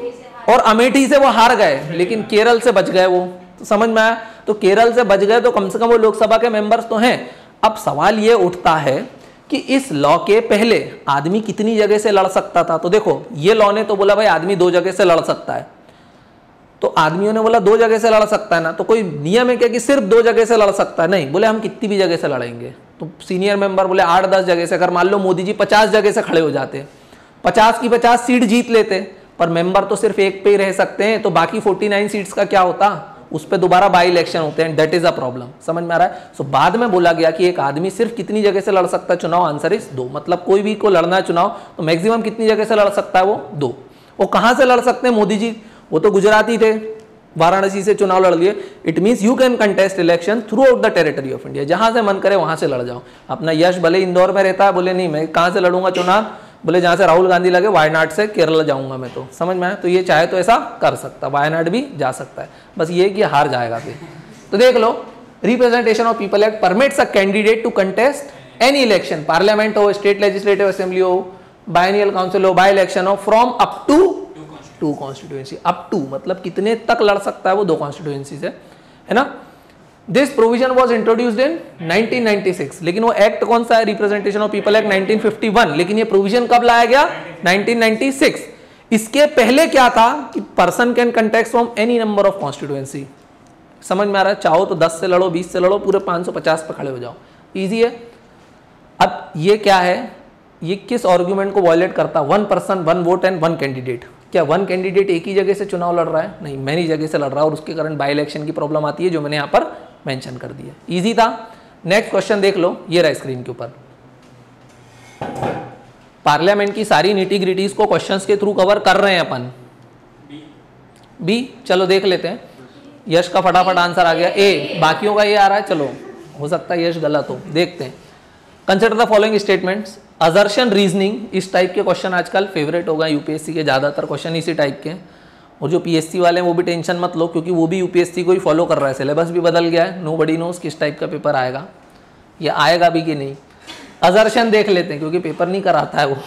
और अमेठी से वो हार गए लेकिन केरल से बच गए वो, तो समझ में आया। तो केरल से बच गए तो कम से कम वो लोकसभा के मेंबर्स तो हैं। अब सवाल ये उठता है कि इस लॉ के पहले आदमी कितनी जगह से लड़ सकता था। तो देखो ये लॉ ने तो बोला भाई आदमी 2 जगह से लड़ सकता है, तो आदमियों ने बोला 2 जगह से लड़ सकता है ना, तो कोई नियम है क्या कि सिर्फ 2 जगह से लड़ सकता है, नहीं, बोले हम कितनी भी जगह से लड़ेंगे। तो सीनियर मेंबर बोले 8-10 जगह से। अगर मान लो मोदी जी 50 जगह से खड़े हो जाते, 50 की 50 सीट जीत लेते, पर मेंबर तो सिर्फ एक पे ही रह सकते हैं, तो बाकी 49 सीट्स का क्या होता, उस पर दोबारा बाई इलेक्शन होते हैं। दैट इज अ प्रॉब्लम, समझ में आ रहा है। सो बाद में बोला गया कि एक आदमी सिर्फ कितनी जगह से लड़ सकता है चुनाव, आंसर इज 2। मतलब कोई भी को लड़ना है चुनाव तो मैक्सिमम कितनी जगह से लड़ सकता है, वो 2। वो कहां से लड़ सकते हैं मोदी जी, वो तो गुजराती थे, वाराणसी से चुनाव लड़ लिए। It means you can contest election through out the territory of India, जहां से मन करे वहां से लड़ जाओ। अपना यश भले इंदौर में रहता है, बोले नहीं मैं कहां से लड़ूंगा चुनाव, बोले जहां से राहुल गांधी लगे, वायनाड से केरल जाऊंगा मैं, तो समझ में आया। तो ये चाहे तो ऐसा कर सकता, वायनाड भी जा सकता है, बस ये कि हार जाएगा फिर। तो देख लो, representation of people act permits a candidate to contest any election, parliament हो, स्टेट लेजिस्लेटिव असेंबली हो, बायनियल काउंसिल हो, बाय इलेक्शन हो, from up to 2 constituency. Up to मतलब कितने तक लड़ सकता है वो, 2 कॉन्स्टिट्यूएंसी से, है ना। This provision was introduced in 1996, लेकिन वो एक्ट कौन सा है, रिप्रेजेंटेशन ऑफ पीपल एक्ट 1951, लेकिन ये प्रोविजन कब लाया गया, 1996। इसके पहले क्या था कि person can contest from any number of constituency. समझ में आ रहा है, चाहो तो 10 से लड़ो, 20 से लड़ो, पूरे 550 पे खड़े हो जाओ, इजी है। अब ये क्या है, ये किस आर्गुमेंट को वायलेट करता, 1 पर्सन 1 वोट एंड 1 कैंडिडेट। क्या 1 कैंडिडेट एक ही जगह से चुनाव लड़ रहा है, नहीं, मैनी जगह से लड़ रहा है, और उसके कारण बाई इलेक्शन की प्रॉब्लम आती है जो मैंने यहाँ पर मेंशन कर दी है। इजी था। नेक्स्ट क्वेश्चन देख लो, ये रहा स्क्रीन के ऊपर। पार्लियामेंट की सारी नीटी ग्रिटीज को क्वेश्चंस के थ्रू कवर कर रहे हैं अपन। बी, चलो देख लेते हैं। यश का फटाफट आंसर आ गया। ए, बाकियों का ये आ रहा है, चलो हो सकता है यश गलत हो, देखते हैं। Consider the following statements, assertion reasoning, इस टाइप के क्वेश्चन आजकल फेवरेट होगा यूपीएससी के, ज़्यादातर क्वेश्चन इसी टाइप के हैं। और जो पीएससी वाले हैं वो भी टेंशन मत लो, क्योंकि वो भी यूपीएससी को ही फॉलो कर रहा है, सिलेबस भी बदल गया है, नोबडी नोस किस टाइप का पेपर आएगा, ये आएगा भी कि नहीं। असर्शन देख लेते हैं, क्योंकि पेपर नहीं कराता है वो।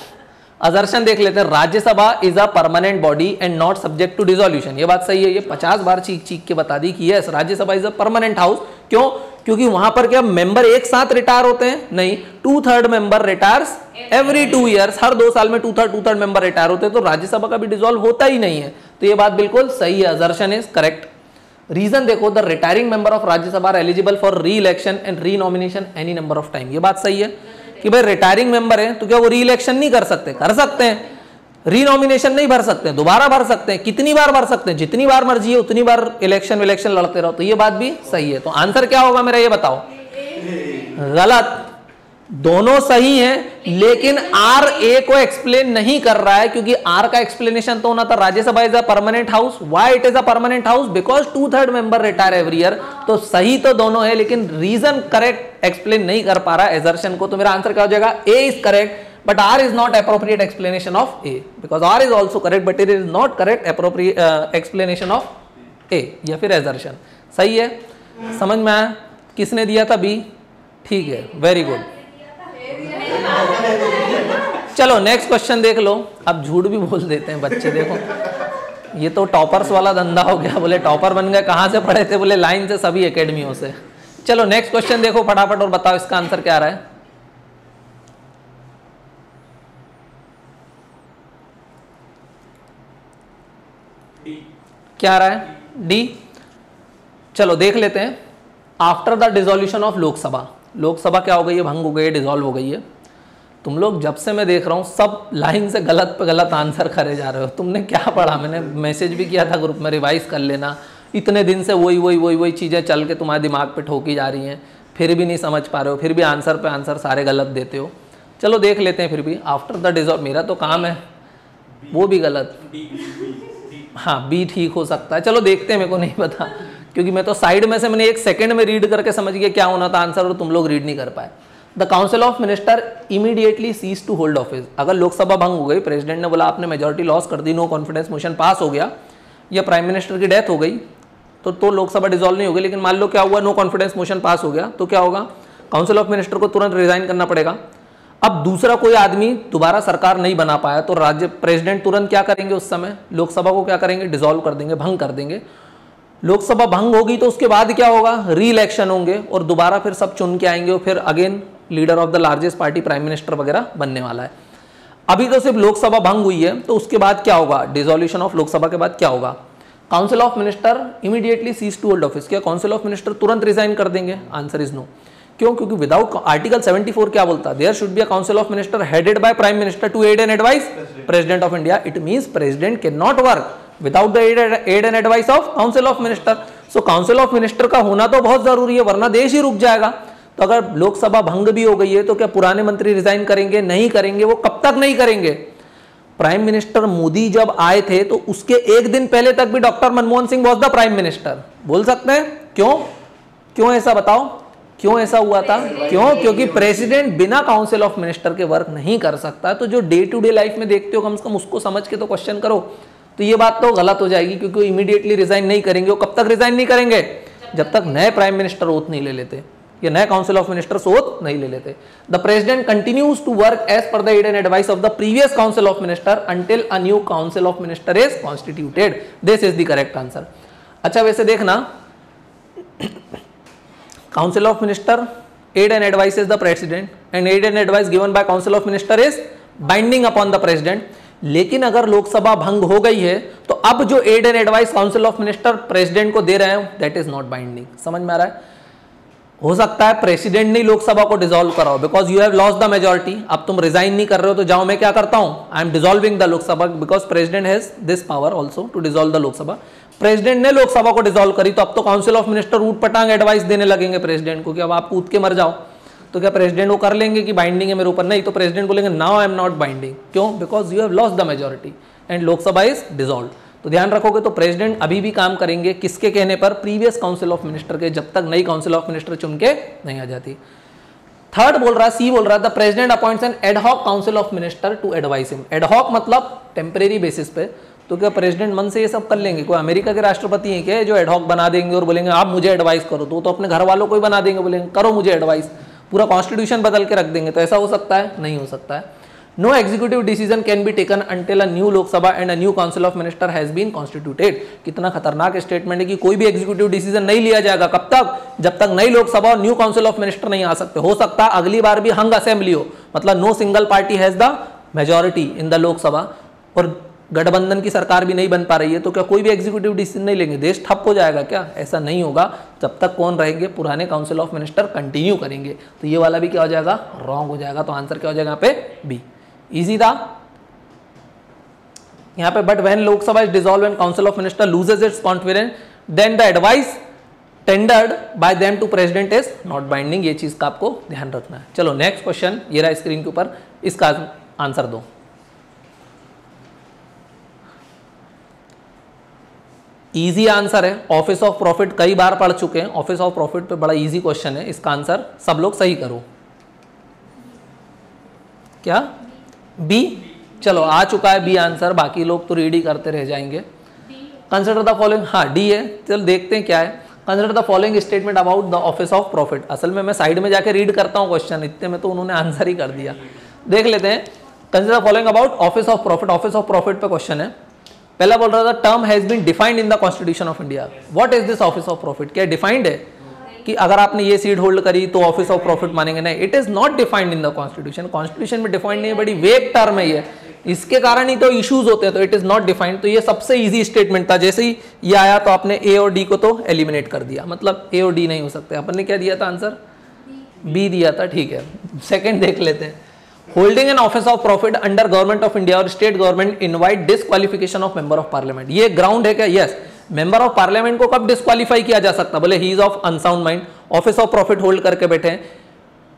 असर्शन देख लेते हैं, Rajya Sabha is a permanent body and not subject to dissolution. ये बात सही है, ये 50 बार चीख चीख के बता दी कि yes Rajya Sabha is a permanent house. क्यों, क्योंकि वहां पर क्या मेंबर एक साथ रिटायर होते हैं, नहीं, 2/3 मेंबर रिटायर्स एवरी 2 ईयर्स, हर 2 साल में 2/3 मेंबर रिटायर होते हैं, तो राज्यसभा का भी डिसॉल्व होता ही नहीं है। तो ये बात बिल्कुल सही है, असर्शन इज करेक्ट। रीजन देखो, the retiring member of Rajya Sabha are eligible for reelection and renomination any number of time. ये बात सही है कि भाई रिटायरिंग मेंबर है तो क्या वो री इलेक्शन नहीं कर सकते, कर सकते हैं, री नॉमिनेशन नहीं भर सकते, दोबारा भर सकते हैं, कितनी बार भर सकते हैं, जितनी बार मर्जी है उतनी बार इलेक्शन लड़ते रहो। तो ये बात भी सही है। तो आंसर क्या होगा मेरा, ये बताओ। गलत, दोनों सही हैं, लेकिन आर ए को एक्सप्लेन नहीं कर रहा है, क्योंकि आर का एक्सप्लेनेशन तो होना था Rajya Sabha is a permanent house. Why it is a permanent house, because 2/3 member retire every year. तो सही तो दोनों है, लेकिन रीजन करेक्ट एक्सप्लेन नहीं कर पा रहा एजर्शन को। तो मेरा आंसर क्या हो जाएगा, A is correct but R is not appropriate explanation of A, because R is also correct but it is not correct appropriate explanation of A, या फिर assertion। सही है, समझ में आया। किसने दिया था, B, ठीक है, वेरी गुड। चलो नेक्स्ट क्वेश्चन देख लो। अब झूठ भी बोल देते हैं बच्चे, देखो ये तो टॉपर्स वाला धंधा हो गया, बोले टॉपर बन गए, कहाँ से पढ़े थे, बोले लाइन से, सभी एकेडमियों से। चलो नेक्स्ट क्वेश्चन देखो फटाफट और बताओ इसका आंसर क्या आ रहा है। क्या आ रहा है, डी। चलो देख लेते हैं, after the dissolution of Lok Sabha, Lok Sabha क्या हो गई है, भंग हो गई है, डिसॉल्व हो गई है। तुम लोग जब से मैं देख रहा हूँ सब लाइन से गलत पे गलत आंसर करे जा रहे हो। तुमने क्या पढ़ा, मैंने मैसेज भी किया था ग्रुप में, रिवाइज कर लेना। इतने दिन से वही चीज़ें चल के तुम्हारे दिमाग पे ठोकी जा रही हैं, फिर भी नहीं समझ पा रहे हो, फिर भी आंसर पे आंसर सारे गलत देते हो। चलो देख लेते हैं फिर भी, आफ्टर द डिसॉल्व, मेरा तो काम है वो भी गलत, हाँ बी ठीक हो सकता है। चलो देखते हैं, मेरे को नहीं पता क्योंकि मैं तो साइड में से मैंने 1 सेकंड में रीड करके समझ गया क्या होना था आंसर, और तुम लोग रीड नहीं कर पाए। The council of minister immediately cease to hold office, अगर लोकसभा भंग हो गई, प्रेसिडेंट ने बोला आपने मेजोरिटी लॉस कर दी, नो कॉन्फिडेंस मोशन पास हो गया, या प्राइम मिनिस्टर की डेथ हो गई, तो लोकसभा डिसॉल्व नहीं होगी। लेकिन मान लो क्या हुआ, नो कॉन्फिडेंस मोशन पास हो गया, तो क्या होगा, काउंसिल ऑफ मिनिस्टर को तुरंत रिजाइन करना पड़ेगा। अब दूसरा कोई आदमी दोबारा सरकार नहीं बना पाया तो राज्य प्रेसिडेंट तुरंत क्या करेंगे, उस समय लोकसभा को क्या करेंगे, डिसॉल्व कर देंगे, भंग कर देंगे। लोकसभा भंग होगी तो उसके बाद क्या होगा, री इलेक्शन होंगे और दोबारा फिर सब चुन के आएंगे और फिर again leader of the largest party prime minister वगैरह बनने वाला है। अभी तो सिर्फ लोकसभा भंग हुई है, तो उसके बाद क्या होगा, डिसोल्यूशन ऑफ लोकसभा के बाद क्या होगा, council of minister immediately cease to hold office, क्या काउंसिल ऑफ मिनिस्टर तुरंत रिजाइन कर देंगे, आंसर इज नो। क्यों, क्योंकि विदाउट आर्टिकल 74 क्या बोलता है, there should be a council of minister headed by prime minister to aid and advice president of India. It means president can not work without the aid and advice of council of minister. So council of minister का होना तो बहुत जरूरी है, वरना देश ही रुक जाएगा। तो अगर लोकसभा भंग भी हो गई है तो क्या पुराने मंत्री रिजाइन करेंगे, नहीं करेंगे, वो कब तक नहीं करेंगे। प्राइम मिनिस्टर मोदी जब आए थे तो उसके 1 दिन पहले तक भी doctor Manmohan Singh was the prime minister, बोल सकते हैं। क्यों ऐसा बताओ, क्यों ऐसा हुआ था, क्यों, क्योंकि प्रेसिडेंट बिना काउंसिल ऑफ मिनिस्टर के वर्क नहीं कर सकता। तो जो डे टू डे लाइफ में देखते हो कम से कम उसको समझ के तो क्वेश्चन करो। तो ये बात तो गलत हो जाएगी क्योंकि इमीडिएटली रिजाइन नहीं करेंगे। वो कब तक रिजाइन नहीं करेंगे, जब तक नए प्राइम मिनिस्टर ओथ नहीं ले लेते या नए काउंसिल ऑफ मिनिस्टर्स ओथ नहीं ले लेते। The president continues to work as per the aid and advice of the previous council of minister until a new council of minister is constituted. This is the correct answer. अच्छा वैसे देखना, council of minister aid and advice is the president and aid and advice given by council of minister is binding upon the president। लेकिन अगर लोकसभा भंग हो गई है तो अब जो aid and advice council of minister president को दे रहे हैं दैट इज नॉट बाइंडिंग। समझ में आ रहा है। हो सकता है प्रेसिडेंट ने लोकसभा को डिसॉल्व कराओ because you have lost the majority. अब तुम रिजाइन नहीं कर रहे हो तो जाओ मैं क्या करता हूं, I am dissolving the Lok Sabha because president has this power also to dissolve the Lok Sabha. President ने लोकसभा को डिसॉल्व करी तो अब तो काउंसिल ऑफ मिनिस्टर ऊट पटांग एडवाइस देने लगेंगे प्रेसिडेंट को कि अब आप कूद के मर जाओ। तो क्या प्रेसिडेंट वो कर लेंगे कि बाइंडिंग है मेरे ऊपर, नहीं, तो प्रेसिडेंट बोलेंगे now I am not binding. क्यों, because you have lost the majority and Lok Sabha is dissolve. तो ध्यान रखोगे तो प्रेसिडेंट अभी भी काम करेंगे किसके कहने पर, प्रीवियस काउंसिल ऑफ मिनिस्टर के, जब तक नई काउंसिल ऑफ मिनिस्टर चुन के नहीं आ जाती। थर्ड बोल रहा, सी बोल रहा the president appoints an ad hoc council of minister to advice him. Ad hoc मतलब टेम्परेरी बेसिस पे। तो क्या प्रेसिडेंट मन से ये सब कर लेंगे? कोई अमेरिका के राष्ट्रपति हैं क्या जो एडहॉक बना देंगे और बोलेंगे आप मुझे एडवाइस करो? तो अपने घर वालों को ही बना देंगे, बोलेंगे करो मुझे एडवाइस, पूरा कॉन्स्टिट्यूशन बदल के रख देंगे। तो ऐसा हो सकता है? नहीं हो सकता है। No executive decision can be taken until a new Lok Sabha and a new council of minister has been constituted. कितना खतरनाक स्टेटमेंट है कि कोई भी एग्जीक्यूटिव डिसीजन नहीं लिया जाएगा। कब तक? जब तक नई लोकसभा और न्यू काउंसिल ऑफ मिनिस्टर नहीं आ सकते। हो सकता है अगली बार भी हंग असेंबली हो, मतलब no single party has the majority in the Lok Sabha और गठबंधन की सरकार भी नहीं बन पा रही है, तो क्या कोई भी एग्जीक्यूटिव डिसीजन नहीं लेंगे? देश ठप हो जाएगा क्या? ऐसा नहीं होगा। जब तक कौन रहेंगे? पुराने काउंसिल ऑफ मिनिस्टर कंटिन्यू करेंगे। तो ये वाला भी क्या हो जाएगा? रॉन्ग हो जाएगा। तो आंसर क्या हो जाएगा यहाँ पे? बी। इजी था यहाँ पे। But when Lok Sabha is dissolve and council of minister loses its confidence then the advice tendered by them to president is not binding. ये चीज का आपको ध्यान रखना है। चलो नेक्स्ट क्वेश्चन ये रहा स्क्रीन के ऊपर, इसका आंसर दो। इजी आंसर है। ऑफिस ऑफ प्रॉफिट कई बार पढ़ चुके हैं। ऑफिस ऑफ प्रॉफिट पे बड़ा इजी क्वेश्चन है। इसका आंसर सब लोग सही करो। क्या? बी। चलो आ चुका है बी आंसर, बाकी लोग तो रीड ही करते रह जाएंगे। कंसिडर द फॉलोइंग, हाँ डी है। चलो देखते हैं क्या है। Consider the following statement about the office of profit. असल में मैं साइड में जाके रीड करता हूँ क्वेश्चन, इतने में तो उन्होंने आंसर ही कर दिया। देख लेते हैं। Consider the following about office of profit. Office of profit पे क्वेश्चन है। पहला बोल रहा था term has been defined in the constitution of India. What is this office of profit? क्या डिफाइंड है कि अगर आपने ये सीट होल्ड करी तो ऑफिस ऑफ प्रॉफिट मानेंगे? नहीं, it is not defined in the constitution. Constitution में डिफाइंड नहीं है, बड़ी वेग टर्म है ये। इसके कारण ही तो इश्यूज होते हैं, तो इट इज नॉट डिफाइंड। तो ये सबसे इजी स्टेटमेंट था, जैसे ही ये आया तो आपने ए और डी को तो एलिमिनेट कर दिया, मतलब ए और डी नहीं हो सकते। अपन ने क्या दिया था आंसर, बी दिया था, ठीक है। सेकंड देख लेते हैं, holding an office of profit under government of India और state government invite disqualification of member of parliament. ये ग्राउंड है क्या, यस। मेंबर ऑफ पार्लियामेंट को कब डिस्क्वालीफाई किया जा सकता, बोले he is of unsound mind, office of profit hold करके बैठे हैं,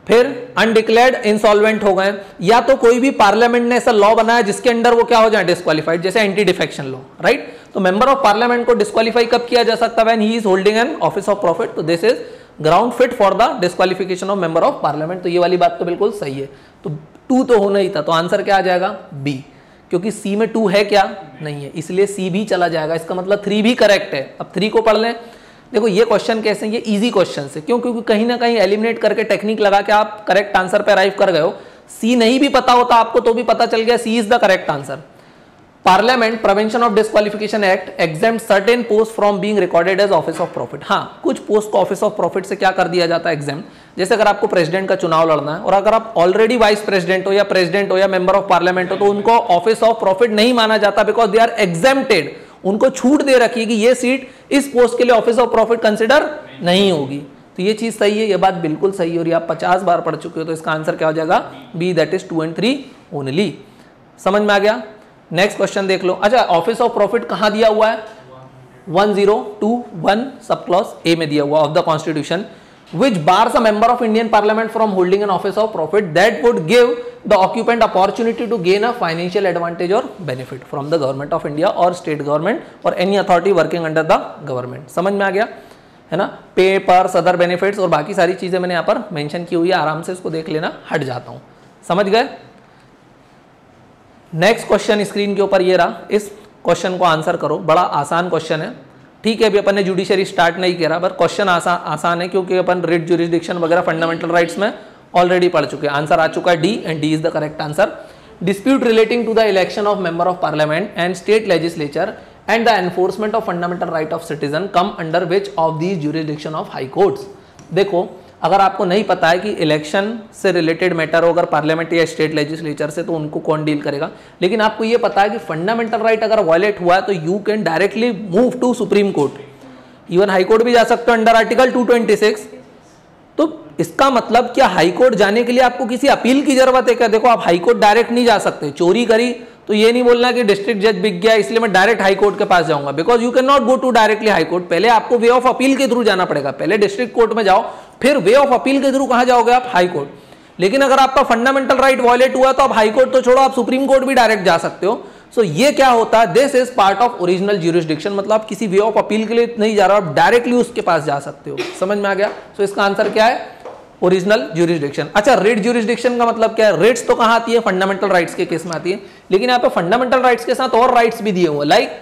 फिर अनडिक्लेयर्ड इंसॉल्वेंट हो गए, या तो कोई भी पार्लियामेंट ने ऐसा लॉ बनाया जिसके अंडर वो क्या हो जाए, डिस्क्वालीफाइड, जैसे एंटी डिफेक्शन लॉ, राइट। तो मेंबर ऑफ पार्लियामेंट को डिस्क्वालीफाई कब किया जा सकता है, when he is holding an office of profit. तो this is ground fit for the disqualification of member of parliament. तो ये वाली बात तो बिल्कुल सही है। तो 2 तो होना ही था, तो आंसर क्या आ जाएगा, बी, क्योंकि सी में 2 है क्या, नहीं है, इसलिए सी भी चला जाएगा। इसका मतलब 3 भी करेक्ट है। अब 3 को पढ़ लें। देखो ये क्वेश्चन कैसे हैं, ये इजी क्वेश्चन है, क्यों, क्योंकि कहीं ना कहीं एलिमिनेट करके टेक्निक लगा के आप करेक्ट आंसर पे अराइव कर गए हो। सी नहीं भी पता होता आपको तो भी पता चल गया, C is the correct answer. Parliament prevention of disqualification act exempt certain post from being recorded as office of profit. हाँ, कुछ पोस्ट को ऑफिस ऑफ प्रॉफिट से क्या कर दिया जाता है, एग्जेम्प्ट। जैसे अगर आपको प्रेसिडेंट का चुनाव लड़ना है और अगर आप ऑलरेडी वाइस प्रेसिडेंट हो या प्रेसिडेंट हो या मेंबर ऑफ पार्लियामेंट हो, तो उनको ऑफिस ऑफ प्रॉफिट नहीं माना जाता, बिकॉज दे आर एग्जेम्प्टेड। उनको छूट दे रखी है कि ये सीट इस पोस्ट के लिए ऑफिस ऑफ प्रॉफिट कंसिडर नहीं होगी। तो ये चीज सही है, ये बात बिल्कुल सही है, और ये आप 50 बार पढ़ चुके हो। तो इसका आंसर क्या हो जाएगा, B, that is 2 and 3 only. समझ में आ गया। नेक्स्ट क्वेश्चन देख लो। अच्छा, ऑफिस ऑफ प्रॉफिट कहां दिया हुआ है, 1021 सब क्लॉज ए में दिया हुआ of the constitution, which bars a member of Indian Parliament from holding an office of profit that would give the occupant opportunity to gain a financial advantage or benefit from the government of India or state government or any authority working under the government। समझ में आ गया है ना। पे purse other benefits और बाकी सारी चीजें मैंने यहाँ पर मेंशन की हुई है, आराम से इसको देख लेना। हट जाता हूँ, समझ गए। नेक्स्ट क्वेश्चन स्क्रीन के ऊपर ये रहा, इस क्वेश्चन को आंसर करो। बड़ा आसान क्वेश्चन है, ठीक है। अभी अपन ने जुडिशरी स्टार्ट नहीं किया, पर क्वेश्चन आसान है क्योंकि अपन रिट ज्यूरिसडिक्शन वगैरह फंडामेंटल राइट्स में ऑलरेडी पढ़ चुके हैं। आंसर आ चुका है D, and D is the correct answer. Dispute relating to the election of member of parliament and state legislature and the enforcement of fundamental right of citizen come under which of these jurisdiction of high courts. देखो, अगर आपको नहीं पता है कि election से related matter हो अगर पार्लियामेंट या स्टेट लेजिस्लेचर से, तो उनको कौन डील करेगा, लेकिन आपको ये पता है कि फंडामेंटल राइट अगर वायलेट हुआ है तो you can directly move to supreme court, even high court भी जा सकते हो अंडर आर्टिकल 226। तो इसका मतलब क्या हाई कोर्ट जाने के लिए आपको किसी अपील की जरूरत है क्या? देखो, आप हाई कोर्ट डायरेक्ट नहीं जा सकते। चोरी करी तो ये नहीं बोलना कि डिस्ट्रिक्ट जज बिक गया इसलिए मैं डायरेक्ट हाई कोर्ट के पास जाऊंगा, because you can not go to directly high court. पहले आपको वे ऑफ अपील के थ्रू जाना पड़ेगा। पहले डिस्ट्रिक्ट कोर्ट में जाओ, फिर वे ऑफ अपील के थ्रू कहां जाओगे आप, हाई कोर्ट। लेकिन अगर आपका फंडामेंटल राइट वायलेट हुआ तो आप हाई कोर्ट तो छोड़ो, आप सुप्रीम कोर्ट भी डायरेक्ट जा सकते हो। सो ये क्या होता है, this is part of original jurisdiction, मतलब आप किसी वे ऑफ अपील के लिए नहीं जा रहे हो, आप डायरेक्टली उसके पास जा सकते हो। समझ में आ गया। सो इसका आंसर क्या है, ओरिजिनल ज्यूरिसडिक्शन। अच्छा, रिट ज्यूरिसडिक्शन का मतलब क्या है? रिट्स तो कहां आती है, फंडामेंटल राइट्स के केस में आती है, लेकिन यहाँ पे फंडामेंटल राइट्स के साथ और राइट्स भी दिए हुए, लाइक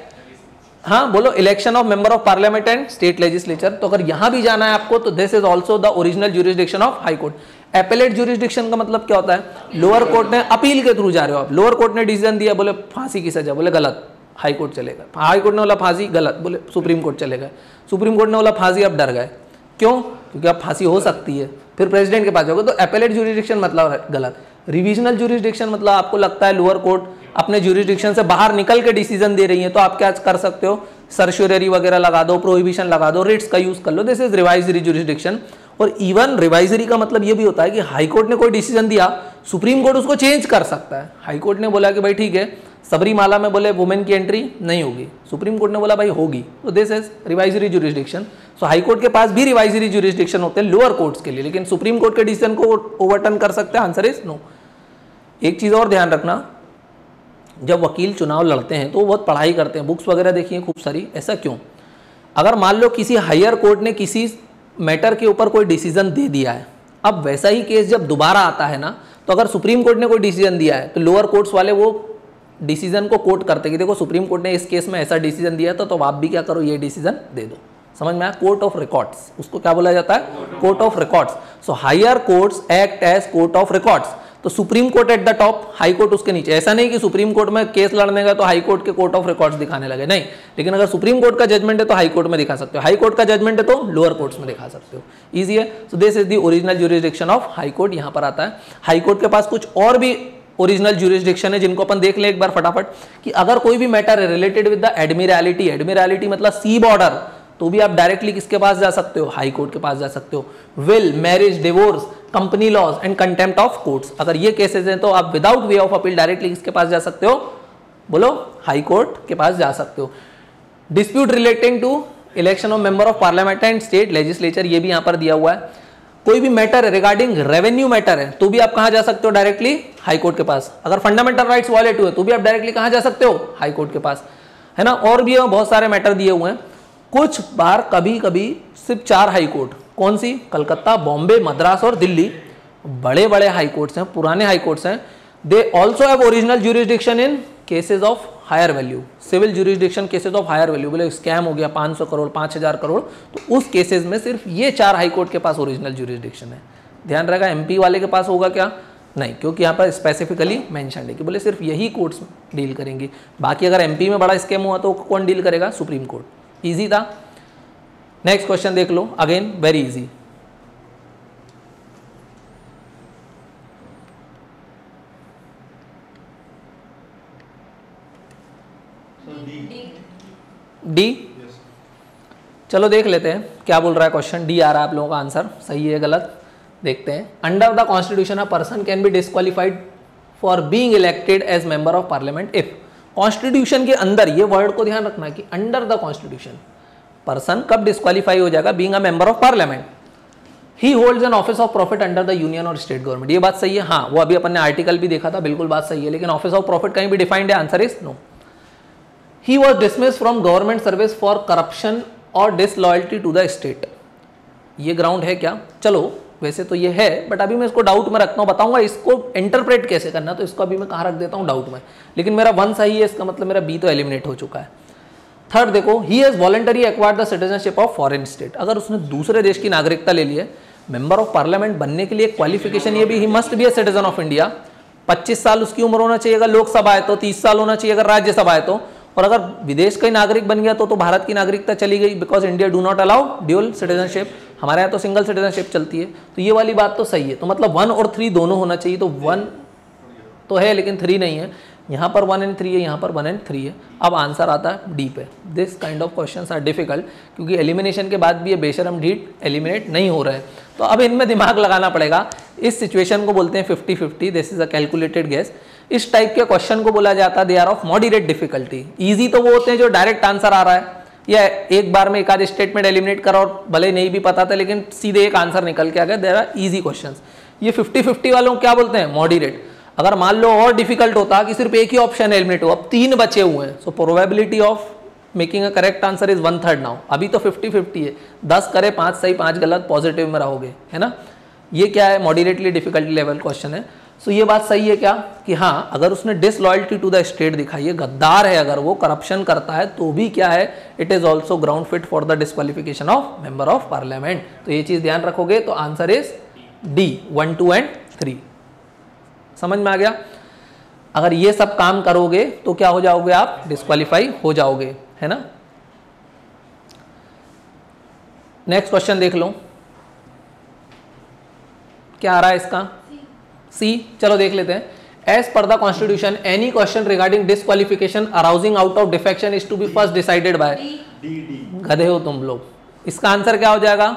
हाँ बोलो, election of member of parliament and state legislature. तो अगर यहां भी जाना है आपको तो this is also the original jurisdiction of high court. Appellate jurisdiction का मतलब क्या होता है, लोअर कोर्ट ने अपील के थ्रू जा रहे हो आप, लोअर कोर्ट ने डिसीजन दिया, बोले फांसी की सजा, बोले गलत, हाई कोर्ट चलेगा। हाई कोर्ट ने बोला फांसी, गलत, बोले सुप्रीम कोर्ट चलेगा। सुप्रीम कोर्ट ने बोला फांसी, अब डर गए, क्यों? क्योंकि अब फांसी हो सकती है, फिर प्रेसिडेंट के पास जाओगे। तो एपेलेट ज्यूरिसडिक्शन मतलब गलत। रिविजनल ज्यूरिसडिक्शन मतलब आपको लगता है लोअर कोर्ट अपने ज्यूरिसडिक्शन से बाहर निकल के डिसीजन दे रही है, तो आप क्या कर सकते हो, सर्श्योररी वगैरह लगा दो, प्रोहिबिशन लगा दो, रिट्स का यूज कर लो। This is revisory jurisdiction. और इवन रिवाइजरी का मतलब ये भी होता है कि हाई कोर्ट ने कोई डिसीजन दिया, सुप्रीम कोर्ट उसको चेंज कर सकता है। हाई कोर्ट ने बोला कि भाई ठीक है, सबरीमाला में बोले वुमेन की एंट्री नहीं होगी, सुप्रीम कोर्ट ने बोला भाई होगी, तो this is revisory jurisdiction. So high court के पास भी रिवाइजरी ज्यूरिसडिक्शन होते हैं लोअर कोर्ट्स के लिए, लेकिन सुप्रीम कोर्ट के डिसीजन को ओवरटर्न कर सकते हैं, आंसर इज नो। एक चीज और ध्यान रखना, जब वकील चुनाव लड़ते हैं तो वो बहुत पढ़ाई करते हैं, बुक्स वगैरह देखिए खूब सारी। ऐसा क्यों? अगर मान लो किसी हायर कोर्ट ने किसी मैटर के ऊपर कोई डिसीजन दे दिया है, अब वैसा ही केस जब दोबारा आता है ना, तो अगर सुप्रीम कोर्ट ने कोई डिसीजन दिया है तो लोअर कोर्ट्स वाले वो डिसीजन को कोट करते कि देखो सुप्रीम कोर्ट ने इस केस में ऐसा डिसीजन दिया था, तो आप भी क्या करो, ये डिसीजन दे दो। समझ में आया? कोर्ट ऑफ रिकॉर्ड्स, उसको क्या बोला जाता है, court of records. So higher courts act as court of records. तो supreme court at the top, high court उसके नीचे। ऐसा नहीं कि सुप्रीम कोर्ट में केस लड़ने का तो हाई कोर्ट के कोर्ट ऑफ रिकॉर्ड्स दिखाने लगे, नहीं। लेकिन अगर सुप्रीम कोर्ट का जजमेंट है तो हाई कोर्ट में दिखा सकते हो, हाई कोर्ट का जजमेंट है तो लोअर कोर्ट्स में दिखा सकते हो। इजी है। So this is the original jurisdiction of high court, यहां पर आता है। हाई कोर्ट के पास कुछ और भी ओरिजिनल ज्यूरिसडिक्शन है, जिनको अपन देख लें एक बार फटाफट कि अगर कोई भी मैटर है रिलेटेड विद द एडमिरैलिटी, एडमिरैलिटी मतलब सी बॉर्डर, तो भी आप डायरेक्टली किसके पास जा सकते हो, हाई कोर्ट के पास जा सकते हो। Will, marriage, divorce, company laws and contempt of courts, अगर ये केसेस हैं तो आप without way of appeal directly किसके पास जा सकते हो, बोलो हाई कोर्ट के पास जा सकते हो। Dispute relating to election of member of parliament and state legislature, ये भी यहां पर दिया हुआ है। कोई भी मैटर है रिगार्डिंग रेवेन्यू मैटर है तो भी आप कहां जा सकते हो, डायरेक्टली हाई कोर्ट के पास। अगर फंडामेंटल राइट्स वायलेट हुए तो भी आप डायरेक्टली कहां जा सकते हो, हाई कोर्ट के पास, है ना। और भी बहुत सारे मैटर दिए हुए हैं। कुछ बार कभी कभी सिर्फ 4 हाई कोर्ट, कौन सी, कलकत्ता, बॉम्बे, मद्रास और दिल्ली, बड़े बड़े हाई कोर्ट्स हैं, पुराने हाई कोर्ट्स हैं। They also have original jurisdiction in cases of higher value, civil jurisdiction cases of higher value, बोले स्कैम हो गया 500 करोड़ 5000 करोड़, तो उस केसेज में सिर्फ ये 4 हाई कोर्ट के पास ओरिजिनल ज्यूरिसडिक्शन है। ध्यान रहेगा एमपी वाले के पास होगा क्या, नहीं, क्योंकि यहाँ पर स्पेसिफिकली मेंशन है कि बोले सिर्फ यही कोर्ट्स डील करेंगी। बाकी अगर एमपी में बड़ा स्कैम हुआ तो कौन डील करेगा, सुप्रीम कोर्ट। इजी था। नेक्स्ट क्वेश्चन देख लो, अगेन वेरी इजी। डी, चलो देख लेते हैं क्या बोल रहा है क्वेश्चन। डी आ रहा है आप लोगों का आंसर, सही है गलत देखते हैं। Under the constitution a person can be disqualified for being elected as member of parliament if, constitution के अंदर, ये वर्ड को ध्यान रखना कि अंडर द कॉन्स्टिट्यूशन पर्सन कब डिस्क्वालीफाई हो जाएगा, being a member of parliament. He holds an office of profit under the union और स्टेट गवर्नमेंट, ये बात सही है, हाँ वो अभी अपन ने आर्टिकल भी देखा था, बिल्कुल बात सही है, लेकिन ऑफिस ऑफ प्रॉफिट कहीं भी डिफाइंड है, answer is no. He was dismissed from government service for corruption और disloyalty to the state, ये ग्राउंड है क्या, चलो वैसे तो ये है, बट अभी मैं इसको डाउट में रखता हूँ, बताऊंगा इसको इंटरप्रेट कैसे करना, तो इसको अभी मैं कहाँ रख देता हूँ, डाउट में। लेकिन मेरा 1 सही है, इसका मतलब मेरा बी तो एलिमिनेट हो चुका है। थर्ड देखो, he has voluntary acquired the citizenship of foreign state, अगर उसने दूसरे देश की नागरिकता ले ली है, मेंबर ऑफ पार्लियामेंट बनने के लिए क्वालिफिकेशन ये भी, he must be a citizen of India, 25 साल उसकी उम्र होना चाहिए अगर लोकसभा है तो, 30 साल होना चाहिए अगर राज्यसभा है तो, और अगर विदेश का ही नागरिक बन गया तो भारत की नागरिकता चली गई, because India do not allow dual citizenship, हमारे यहाँ तो सिंगल सिटीजनशिप चलती है, तो ये वाली बात तो सही है। तो मतलब 1 और 3 दोनों होना चाहिए, तो 1 तो है लेकिन 3 नहीं है, यहाँ पर 1 and 3 है, यहाँ पर 1 and 3 है। अब आंसर आता है डी पे। This kind of questions are difficult, क्योंकि एलिमिनेशन के बाद भी ये बेशरम ढीठ एलिमिनेट नहीं हो रहा है, तो अब इनमें दिमाग लगाना पड़ेगा। इस सिचुएशन को बोलते हैं 50-50, this is a calculated guess. इस टाइप के क्वेश्चन को बोला जाता है they are of moderate difficulty. Easy तो वो होते हैं जो डायरेक्ट आंसर आ रहा है, या एक बार में एक आध स्टेटमेंट एलिमिनेट करा और भले नहीं भी पता था लेकिन सीधे एक आंसर निकल के आ गया, देयर आर इजी क्वेश्चंस। ये 50-50 वालों को क्या बोलते हैं, मॉडरेट। अगर मान लो और डिफिकल्ट होता कि सिर्फ एक ही ऑप्शन एलिमिनेट हो, अब 3 बचे हुए हैं, so probability of making a correct answer is 1/3 now. अभी तो 50-50 है, 10 करे 5 सही 5 गलत, पॉजिटिव में रहोगे, है ना। ये क्या है, मॉडरेटली डिफिकल्टी लेवल क्वेश्चन है। सो ये बात सही है क्या कि हाँ, अगर उसने डिसलॉयल्टी टू द स्टेट दिखाई है, गद्दार है, अगर वो करप्शन करता है तो भी क्या है, it is also ground fit for the disqualification of member of parliament. तो ये चीज ध्यान रखोगे तो आंसर इज डी, 1, 2 and 3। समझ में आ गया। अगर ये सब काम करोगे तो क्या हो जाओगे आप, डिस्क्वालीफाई हो जाओगे, है ना। नेक्स्ट क्वेश्चन देख लो क्या आ रहा है इसका, सी। चलो देख लेते हैं। As per the constitution any question regarding disqualification arousing out of defection is to be first decided by, गधे हो तुम लोग। इसका आंसर क्या हो जाएगा,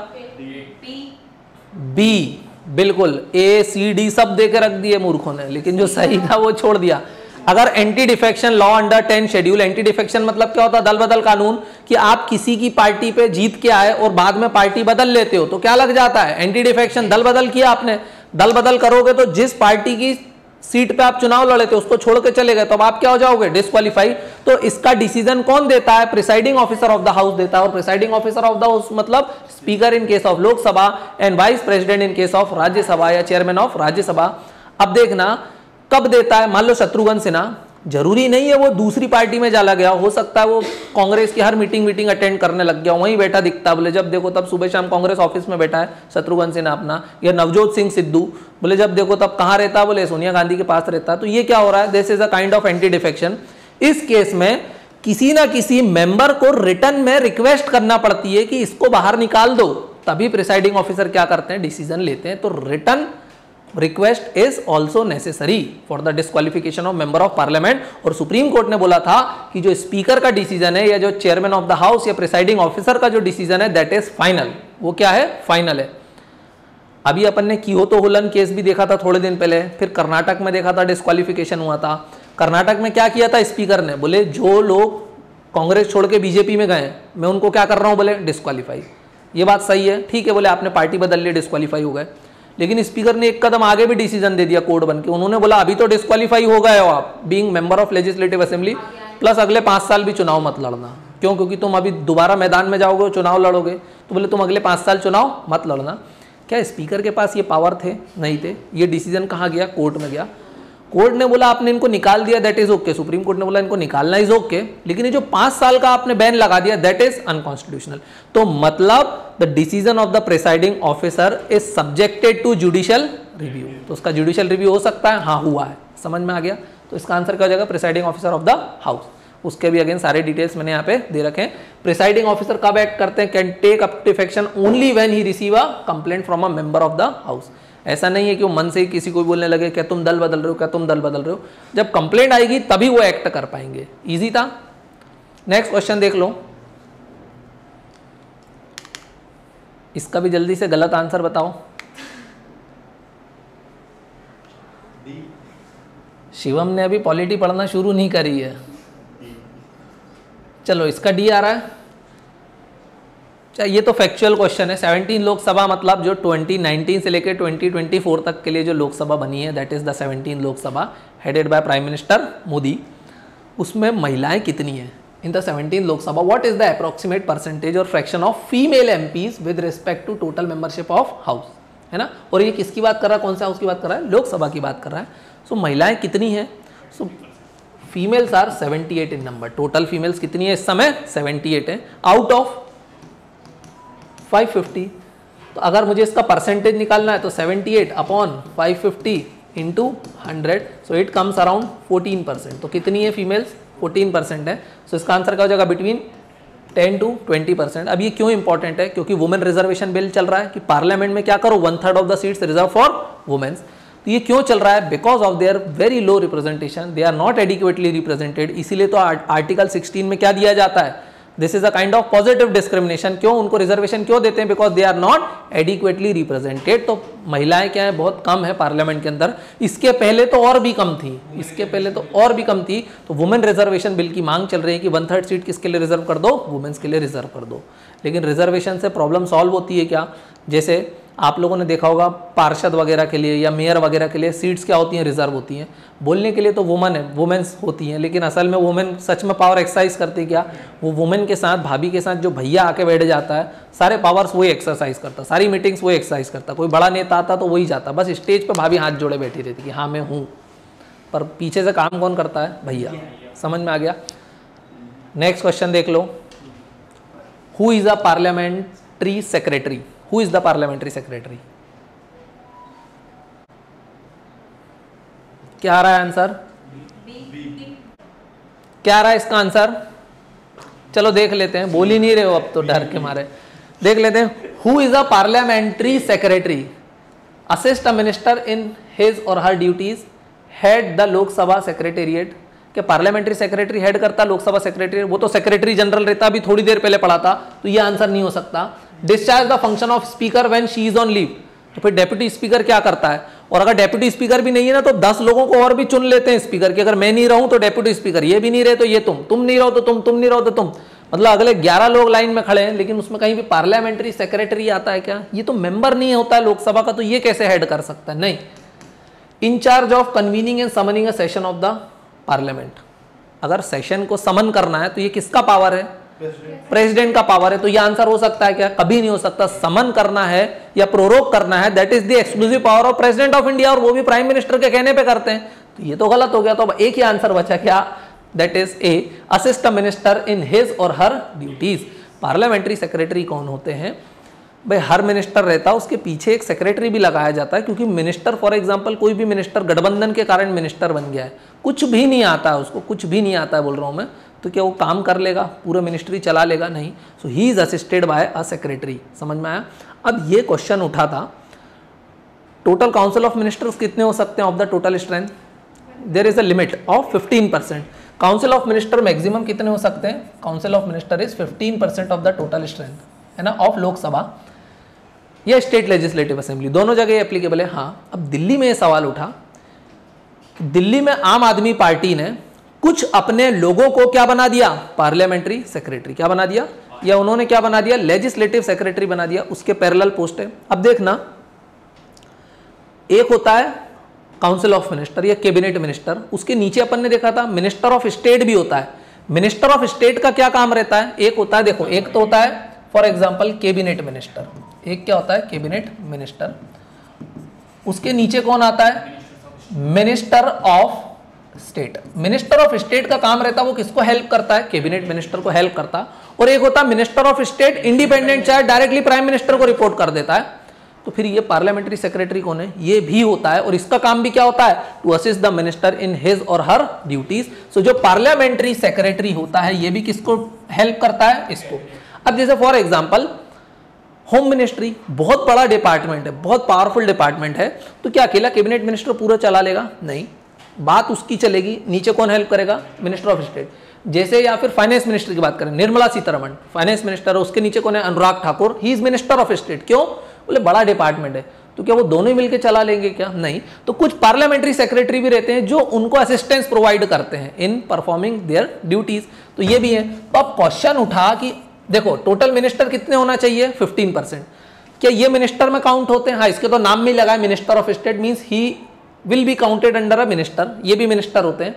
बी। बिल्कुल, ए सी डी सब दे के रख दिए मूर्खों ने, लेकिन जो सही था वो छोड़ दिया। अगर anti defection law under 10 schedule, anti defection मतलब क्या होता है, दल बदल कानून, कि आप किसी की पार्टी पे जीत के आए और बाद में पार्टी बदल लेते हो तो क्या लग जाता है, एंटी डिफेक्शन। दल बदल किया आपने, दल बदल करोगे तो जिस पार्टी की सीट पे आप चुनाव लड़े थे उसको छोड़ के चले गए तो अब आप क्या हो जाओगे, डिस्क्वालीफाई। तो इसका डिसीजन कौन देता है, presiding officer of the house देता है, और presiding officer of the house मतलब speaker in case of Lok Sabha and vice president in case of Rajya Sabha या चेयरमैन ऑफ राज्यसभा। अब देखना कब देता है, मान लो शत्रुघ्न सिन्हा, जरूरी नहीं है वो दूसरी पार्टी में चला गया, हो सकता है वो कांग्रेस की हर मीटिंग अटेंड करने लग गया, वहीं बैठा दिखता, बोले जब देखो तब सुबह शाम कांग्रेस ऑफिस में बैठा है शत्रुघ्न सिन्हा अपना, या नवजोत सिंह सिद्धू, बोले जब देखो तब कहाँ रहता, बोले सोनिया गांधी के पास रहता। तो ये क्या हो रहा है, this is a kind of anti defection. इस केस में किसी ना किसी मेंबर को रिटर्न में रिक्वेस्ट करना पड़ती है कि इसको बाहर निकाल दो, तभी प्रिसाइडिंग ऑफिसर क्या करते हैं, डिसीजन लेते हैं। तो return request is also necessary for the disqualification of member of parliament. और सुप्रीम कोर्ट ने बोला था कि जो स्पीकर का डिसीजन है या जो चेयरमैन ऑफ द हाउस या प्रिसाइडिंग ऑफिसर का जो डिसीजन है दैट इज फाइनल। वो क्या है? फाइनल है। अभी अपन ने कियोतो हुलन केस भी देखा था थोड़े दिन पहले, फिर कर्नाटक में देखा था डिस्क्वालिफिकेशन हुआ था। कर्नाटक में क्या किया था स्पीकर ने? बोले जो लोग कांग्रेस छोड़ के बीजेपी में गए मैं उनको क्या कर रहा हूं? बोले डिस्क्वालीफाई। ये बात सही है, ठीक है, बोले आपने पार्टी बदल ली, डिस्क्वालीफाई हो गए। लेकिन स्पीकर ने एक कदम आगे भी डिसीजन दे दिया कोर्ट बन के। उन्होंने बोला अभी तो डिस्क्वालीफाई हो गए हो आप being member of legislative assembly, plus अगले 5 साल भी चुनाव मत लड़ना। क्यों? क्योंकि तुम अभी दोबारा मैदान में जाओगे चुनाव लड़ोगे, तो बोले तुम अगले 5 साल चुनाव मत लड़ना। क्या स्पीकर के पास ये पावर थे? नहीं थे। ये डिसीजन कहाँ गया? कोर्ट में गया। कोर्ट ने बोला आपने इनको निकाल दिया, that is okay. Supreme court ने बोला इनको निकालना इज ओके, लेकिन ये जो 5 साल का आपने बैन लगा दिया दैट इज अनकॉन्स्टिट्यूशनल। तो मतलब the decision of the presiding officer is subjected to judicial review. तो उसका जुडिशियल रिव्यू हो सकता है? हाँ, हुआ है। समझ में आ गया? तो इसका आंसर क्या हो जाएगा? Presiding officer of the house. उसके भी अगेन सारे डिटेल्स मैंने यहाँ पे दे रखे हैं। प्रिसाइडिंग ऑफिसर कब एक्ट करते हैं? Can take up to defection only when he receive a complaint from a member of the house. ऐसा नहीं है कि वो मन से ही किसी को बोलने लगे क्या तुम दल बदल रहे हो, क्या तुम दल बदल रहे हो। जब कंप्लेंट आएगी तभी वो एक्ट कर पाएंगे। इजी था। नेक्स्ट क्वेश्चन देख लो, इसका भी जल्दी से गलत आंसर बताओ। शिवम ने अभी पॉलिटी पढ़ना शुरू नहीं करी है। चलो इसका डी आ रहा है। ये तो फैक्चुअल क्वेश्चन है। 17 लोकसभा मतलब जो 2019 से लेकर 2024 तक के लिए जो लोकसभा बनी है that is the 17 Lok Sabha headed by prime minister Modi. उसमें महिलाएं कितनी हैं? In the 17 Lok Sabha what is the approximate percentage और fraction of female MPs with respect to total membership of house, है ना। और ये किसकी बात कर रहा है? कौन से हाउस की बात कर रहा है? लोकसभा की बात कर रहा है। सो महिलाएं कितनी हैं? So females are 78 in number. Total females कितनी है इस समय? 78 है आउट ऑफ 550। तो अगर मुझे इसका परसेंटेज निकालना है तो 78 upon 550 into 100, so it comes around 14%। तो कितनी है फीमेल्स? 14% है। सो इसका आंसर क्या हो जाएगा? Between 10 to 20%। अब ये क्यों इंपॉर्टेंट है? क्योंकि वुमेन रिजर्वेशन बिल चल रहा है कि पार्लियामेंट में क्या करो 1/3 of the seats reserve for womens. तो ये क्यों चल रहा है? Because of their very low representation, they are not adequately represented. इसीलिए तो आर्टिकल 16 में क्या दिया जाता है? This is a kind of positive discrimination. क्यों उनको रिजर्वेशन क्यों देते हैं? Because they are not adequately represented. तो महिलाएं क्या है? बहुत कम है पार्लियामेंट के अंदर। इसके पहले तो और भी कम थी, इसके पहले तो और भी कम थी। तो वुमेन रिजर्वेशन बिल की मांग चल रही है कि 1/3 सीट किसके लिए रिजर्व कर दो? वुमेन्स के लिए रिजर्व कर दो। लेकिन रिजर्वेशन से प्रॉब्लम सॉल्व होती है क्या? जैसे आप लोगों ने देखा होगा पार्षद वगैरह के लिए या मेयर वगैरह के लिए सीट्स क्या होती हैं? रिजर्व होती हैं। बोलने के लिए तो वुमेन्स होती हैं, लेकिन असल में वुमेन सच में पावर एक्सरसाइज करती क्या? वो वुमेन के साथ, भाभी के साथ जो भैया आके बैठ जाता है, सारे पावर्स वही एक्सरसाइज करता, सारी मीटिंग्स वही एक्सरसाइज करता। कोई बड़ा नेता आता तो वही जाता, बस स्टेज पर भाभी हाथ जोड़े बैठी रहती कि हाँ मैं हूँ, पर पीछे से काम कौन करता है? भैया। समझ में आ गया? नेक्स्ट क्वेश्चन देख लो। Who is a parliamentary secretary? Who is the parliamentary secretary? क्या आ रहा है आंसर? क्या आ रहा है इसका आंसर? चलो देख लेते हैं। बोल ही नहीं रहे हो अब तो डर के मारे। देख लेते हैं। Who is a parliamentary secretary? Assist a minister in his or her duties. Head the Lok Sabha secretariat. क्या पार्लियामेंट्री सेक्रेटरी हेड करता लोकसभा सेक्रेटरी? वो तो सेक्रेटरी जनरल रहता, अभी थोड़ी देर पहले पढ़ा था, तो ये आंसर नहीं हो सकता। Discharge the function of speaker when she is on leave. तो फिर डेप्यूटी स्पीकर क्या करता है? और अगर डेप्यूटी स्पीकर भी नहीं है ना तो 10 लोगों को और भी चुन लेते हैं स्पीकर की। अगर मैं नहीं रहूं तो डेप्यूटी स्पीकर, ये भी नहीं रहे तो ये तुम नहीं रहो तो तुम नहीं रहो तो तुम। मतलब अगले 11 लोग लाइन में खड़े हैं, लेकिन उसमें कहीं भी पार्लियामेंट्री सेक्रेटरी आता है क्या? ये तो मेंबर नहीं होता है लोकसभा का, तो ये कैसे हेड कर सकता है? नहीं। In charge of convening and summoning a session of the parliament. अगर सेशन को समन करना है तो ये किसका पावर है? प्रेसिडेंट का पावर है। तो ये आंसर हो सकता है क्या? कभी नहीं हो सकता। समन करना है या प्रोरोक करना है that is the exclusive power of president of India, और वो भी प्राइम मिनिस्टर के कहने पे करते हैं। तो ये तो गलत हो गया। तो अब एक ही आंसर बचा क्या? That is a, assist a minister in his or her duties. Parliamentary secretary कौन होते हैं? भाई हर मिनिस्टर रहता है, उसके पीछे एक सेक्रेटरी भी लगाया जाता है, क्योंकि मिनिस्टर फॉर एग्जांपल कोई भी मिनिस्टर गठबंधन के कारण मिनिस्टर बन गया है, कुछ भी नहीं आता है उसको, कुछ भी नहीं आता है बोल रहा हूँ मैं, तो क्या वो काम कर लेगा? पूरा मिनिस्ट्री चला लेगा? नहीं। So he is assisted by a secretary. समझ में आया? अब ये क्वेश्चन उठा था टोटल काउंसिल ऑफ मिनिस्टर्स कितने हो सकते हैं of the total strength? There is a limit of 15%. Council of minister maximum कितने हो सकते हैं? Council of minister is 15% of the total strength, है ना, ऑफ लोकसभा या स्टेट लेजिस्लेटिव असेंबली, दोनों जगह एप्लीकेबल है. हाँ, अब दिल्ली में ये सवाल उठा, दिल्ली में आम आदमी पार्टी ने कुछ अपने लोगों को क्या बना दिया? Parliamentary secretary. क्या बना दिया? या उन्होंने क्या बना दिया? लेजिस्लेटिव सेक्रेटरी बना दिया. उसके पैरेलल पोस्ट है. अब देखना, एक होता है काउंसिल ऑफ मिनिस्टर या कैबिनेट मिनिस्टर, उसके नीचे अपन ने देखा था मिनिस्टर ऑफ स्टेट भी होता है. मिनिस्टर ऑफ स्टेट का क्या काम रहता है? एक होता है, देखो, एक तो होता है फॉर एग्जांपल कैबिनेट मिनिस्टर, एक क्या होता है? Cabinet minister. उसके नीचे कौन आता है? Minister of state. Minister of state का काम रहता है, वो किसको हेल्प करता है? कैबिनेट मिनिस्टर को हेल्प करता है. और एक होता है मिनिस्टर ऑफ स्टेट इंडिपेंडेंट, चाहे डायरेक्टली प्राइम मिनिस्टर को रिपोर्ट कर देता है. तो फिर ये पार्लियामेंट्री सेक्रेटरी कौन है? ये भी होता है, और इसका काम भी क्या होता है? To assist the minister in his or her duties. सो जो पार्लियामेंट्री सेक्रेटरी होता है, ये भी किसको हेल्प करता है? इसको. अब जैसे फॉर एग्जाम्पल होम मिनिस्ट्री बहुत बड़ा डिपार्टमेंट है, बहुत पावरफुल डिपार्टमेंट है, तो क्या अकेला कैबिनेट मिनिस्टर पूरा चला लेगा? नहीं, बात उसकी चलेगी, नीचे कौन हेल्प करेगा? Minister of state. जैसे या फिर फाइनेंस मिनिस्टर की बात करें, निर्मला सीतारमण फाइनेंस मिनिस्टर है, उसके नीचे कौन है? Anurag Thakur, he is minister of state. क्यों? बोले बड़ा डिपार्टमेंट है. तो क्या वो दोनों ही मिलकर चला लेंगे क्या? नहीं. तो कुछ पार्लियामेंट्री सेक्रेटरी भी रहते हैं जो उनको असिस्टेंस प्रोवाइड करते हैं इन परफॉर्मिंग देयर ड्यूटीज. तो ये भी है. तो अब क्वेश्चन उठा कि देखो टोटल मिनिस्टर कितने होना चाहिए? 15%. क्या ये मिनिस्टर में काउंट होते हैं? हाँ, इसके तो नाम में लगा है minister of state, means he will be counted under a minister. ये भी मिनिस्टर होते हैं.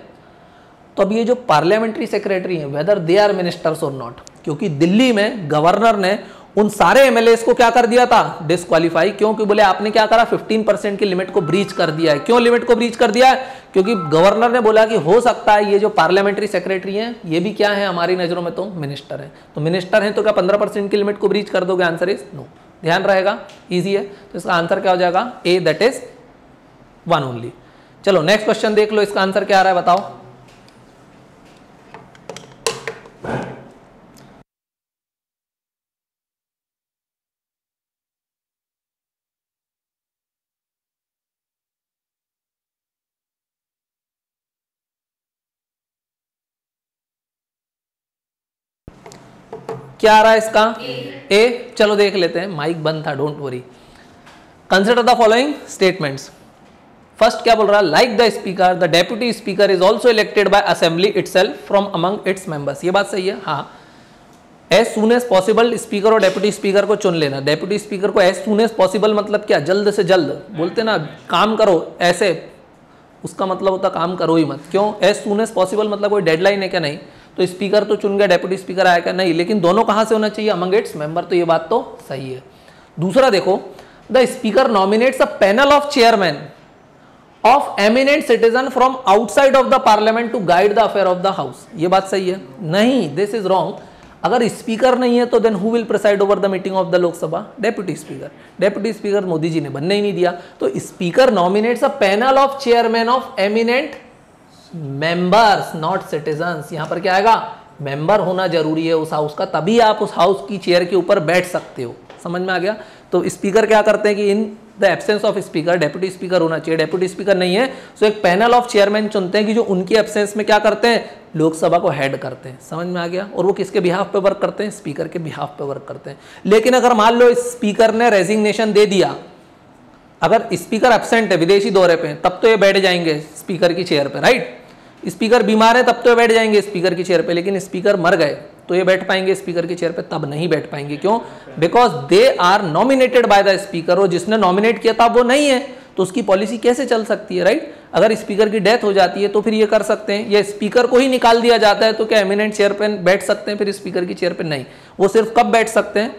तो अब ये जो पार्लियामेंट्री सेक्रेटरी हैं, वेदर दे आर मिनिस्टर्स और नॉट, क्योंकि दिल्ली में गवर्नर ने उन सारे एमएलएस को क्या कर दिया था? डिस्क्वालीफाई. क्योंकि बोले आपने क्या करा? 15% की लिमिट को ब्रीच कर दिया है. क्यों लिमिट को ब्रीच कर दिया है? क्योंकि गवर्नर ने बोला कि हो सकता है ये जो पार्लियामेंट्री सेक्रेटरी हैं, ये भी क्या है हमारी नजरों में? तो मिनिस्टर है. तो मिनिस्टर हैं तो क्या 15% की लिमिट को ब्रीच कर दोगे? Answer is no. ध्यान रहेगा, इजी है. तो इसका आंसर क्या हो जाएगा? ए, दैट इज 1 ओनली. चलो नेक्स्ट क्वेश्चन देख लो, इसका आंसर क्या आ रहा है बताओ. क्या आ रहा है इसका? ए. चलो देख लेते हैं, माइक बंद था, don't worry. Consider the following statements. First क्या बोल रहा है? Like the speaker, the deputy speaker is also elected by assembly itself from among its members. ये बात सही है. हाँ, as soon as possible speaker और डेप्यूटी स्पीकर को चुन लेना. डेप्यूटी स्पीकर को एज सून एज पॉसिबल मतलब क्या? जल्द से जल्द. बोलते ना काम करो ऐसे, उसका मतलब होता काम करो ही मत. क्यों? एज सून एज पॉसिबल मतलब कोई डेडलाइन है क्या? नहीं. तो स्पीकर तो चुन गया, डेप्यूटी स्पीकर आया क्या? नहीं. लेकिन दोनों कहां से होना चाहिए? Among its member. तो ये बात तो सही है. दूसरा देखो, the speaker nominates a panel of chairman of eminent citizen from outside of the parliament to guide the affair of the house. ये बात सही है? नहीं, दिस इज रॉन्ग. अगर स्पीकर नहीं है तो then who will preside over the meeting of the Lok Sabha? Deputy speaker. Deputy speaker Modi ji ने बनने ही नहीं दिया. तो speaker nominates a panel of chairman of eminent members, not citizens. यहां पर क्या आएगा? मेंबर होना जरूरी है उस हाउस का, तभी आप उस हाउस की चेयर के ऊपर बैठ सकते हो. समझ में आ गया? तो स्पीकर क्या करते हैं कि in the absence of speaker deputy speaker होना चाहिए. डेप्यूटी स्पीकर नहीं है तो एक पैनल ऑफ चेयरमैन चुनते हैं कि जो उनकी एब्सेंस में क्या करते हैं? लोकसभा को हेड करते हैं. समझ में आ गया? और वो किसके बिहाफ पे वर्क करते हैं? स्पीकर के बिहाफ पे वर्क करते हैं. लेकिन अगर मान लो स्पीकर ने रेजिग्नेशन दे दिया, अगर स्पीकर एब्सेंट है, विदेशी दौरे पे, तब तो ये बैठ जाएंगे स्पीकर की चेयर पे, राइट. स्पीकर बीमार है तब तो ये बैठ जाएंगे स्पीकर की चेयर पे. लेकिन स्पीकर मर गए तो ये बैठ पाएंगे स्पीकर की चेयर पे? तब नहीं बैठ पाएंगे. क्यों? Because they are nominated by the speaker. और जिसने नॉमिनेट किया था वो नहीं है, तो उसकी पॉलिसी कैसे चल सकती है, राइट. अगर स्पीकर की डेथ हो जाती है तो फिर ये कर सकते हैं, या स्पीकर को ही निकाल दिया जाता है तो क्या एमिनेंट चेयर पे बैठ सकते हैं फिर स्पीकर की चेयर पे? नहीं. वो सिर्फ कब बैठ सकते हैं?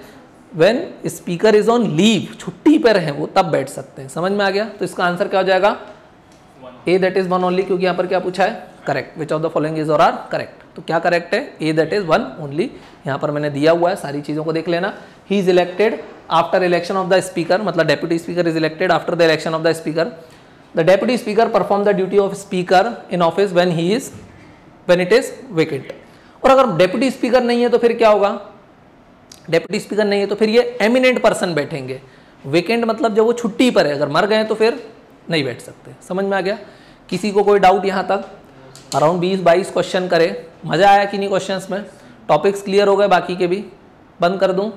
When speaker is on leave, छुट्टी पर है वो, तब बैठ सकते हैं. समझ में आ गया? तो इसका आंसर क्या हो जाएगा? ए, दैट इज 1 ओनली. क्योंकि यहाँ पर क्या पूछा है? Correct. Which of the following is और आर करेक्ट? तो क्या करेक्ट है? ए, दैट इज 1 ओनली. यहाँ पर मैंने दिया हुआ है, सारी चीजों को देख लेना. He is elected after election of the speaker, मतलब deputy speaker is elected after the election of the speaker. The deputy speaker perform the duty of speaker in office when it is vacant. और अगर deputy speaker नहीं है तो फिर क्या होगा? Deputy speaker नहीं है तो फिर ये एमिनेंट पर्सन बैठेंगे. वेकेंट मतलब जब वो छुट्टी पर है, अगर मर गए तो फिर नहीं बैठ सकते। समझ में आ गया? किसी को कोई डाउट यहाँ तक? अराउंड 20-22 क्वेश्चन करे, मज़ा आया कि नहीं क्वेश्चंस में? टॉपिक्स क्लियर हो गए? बाकी के भी बंद कर दूँ?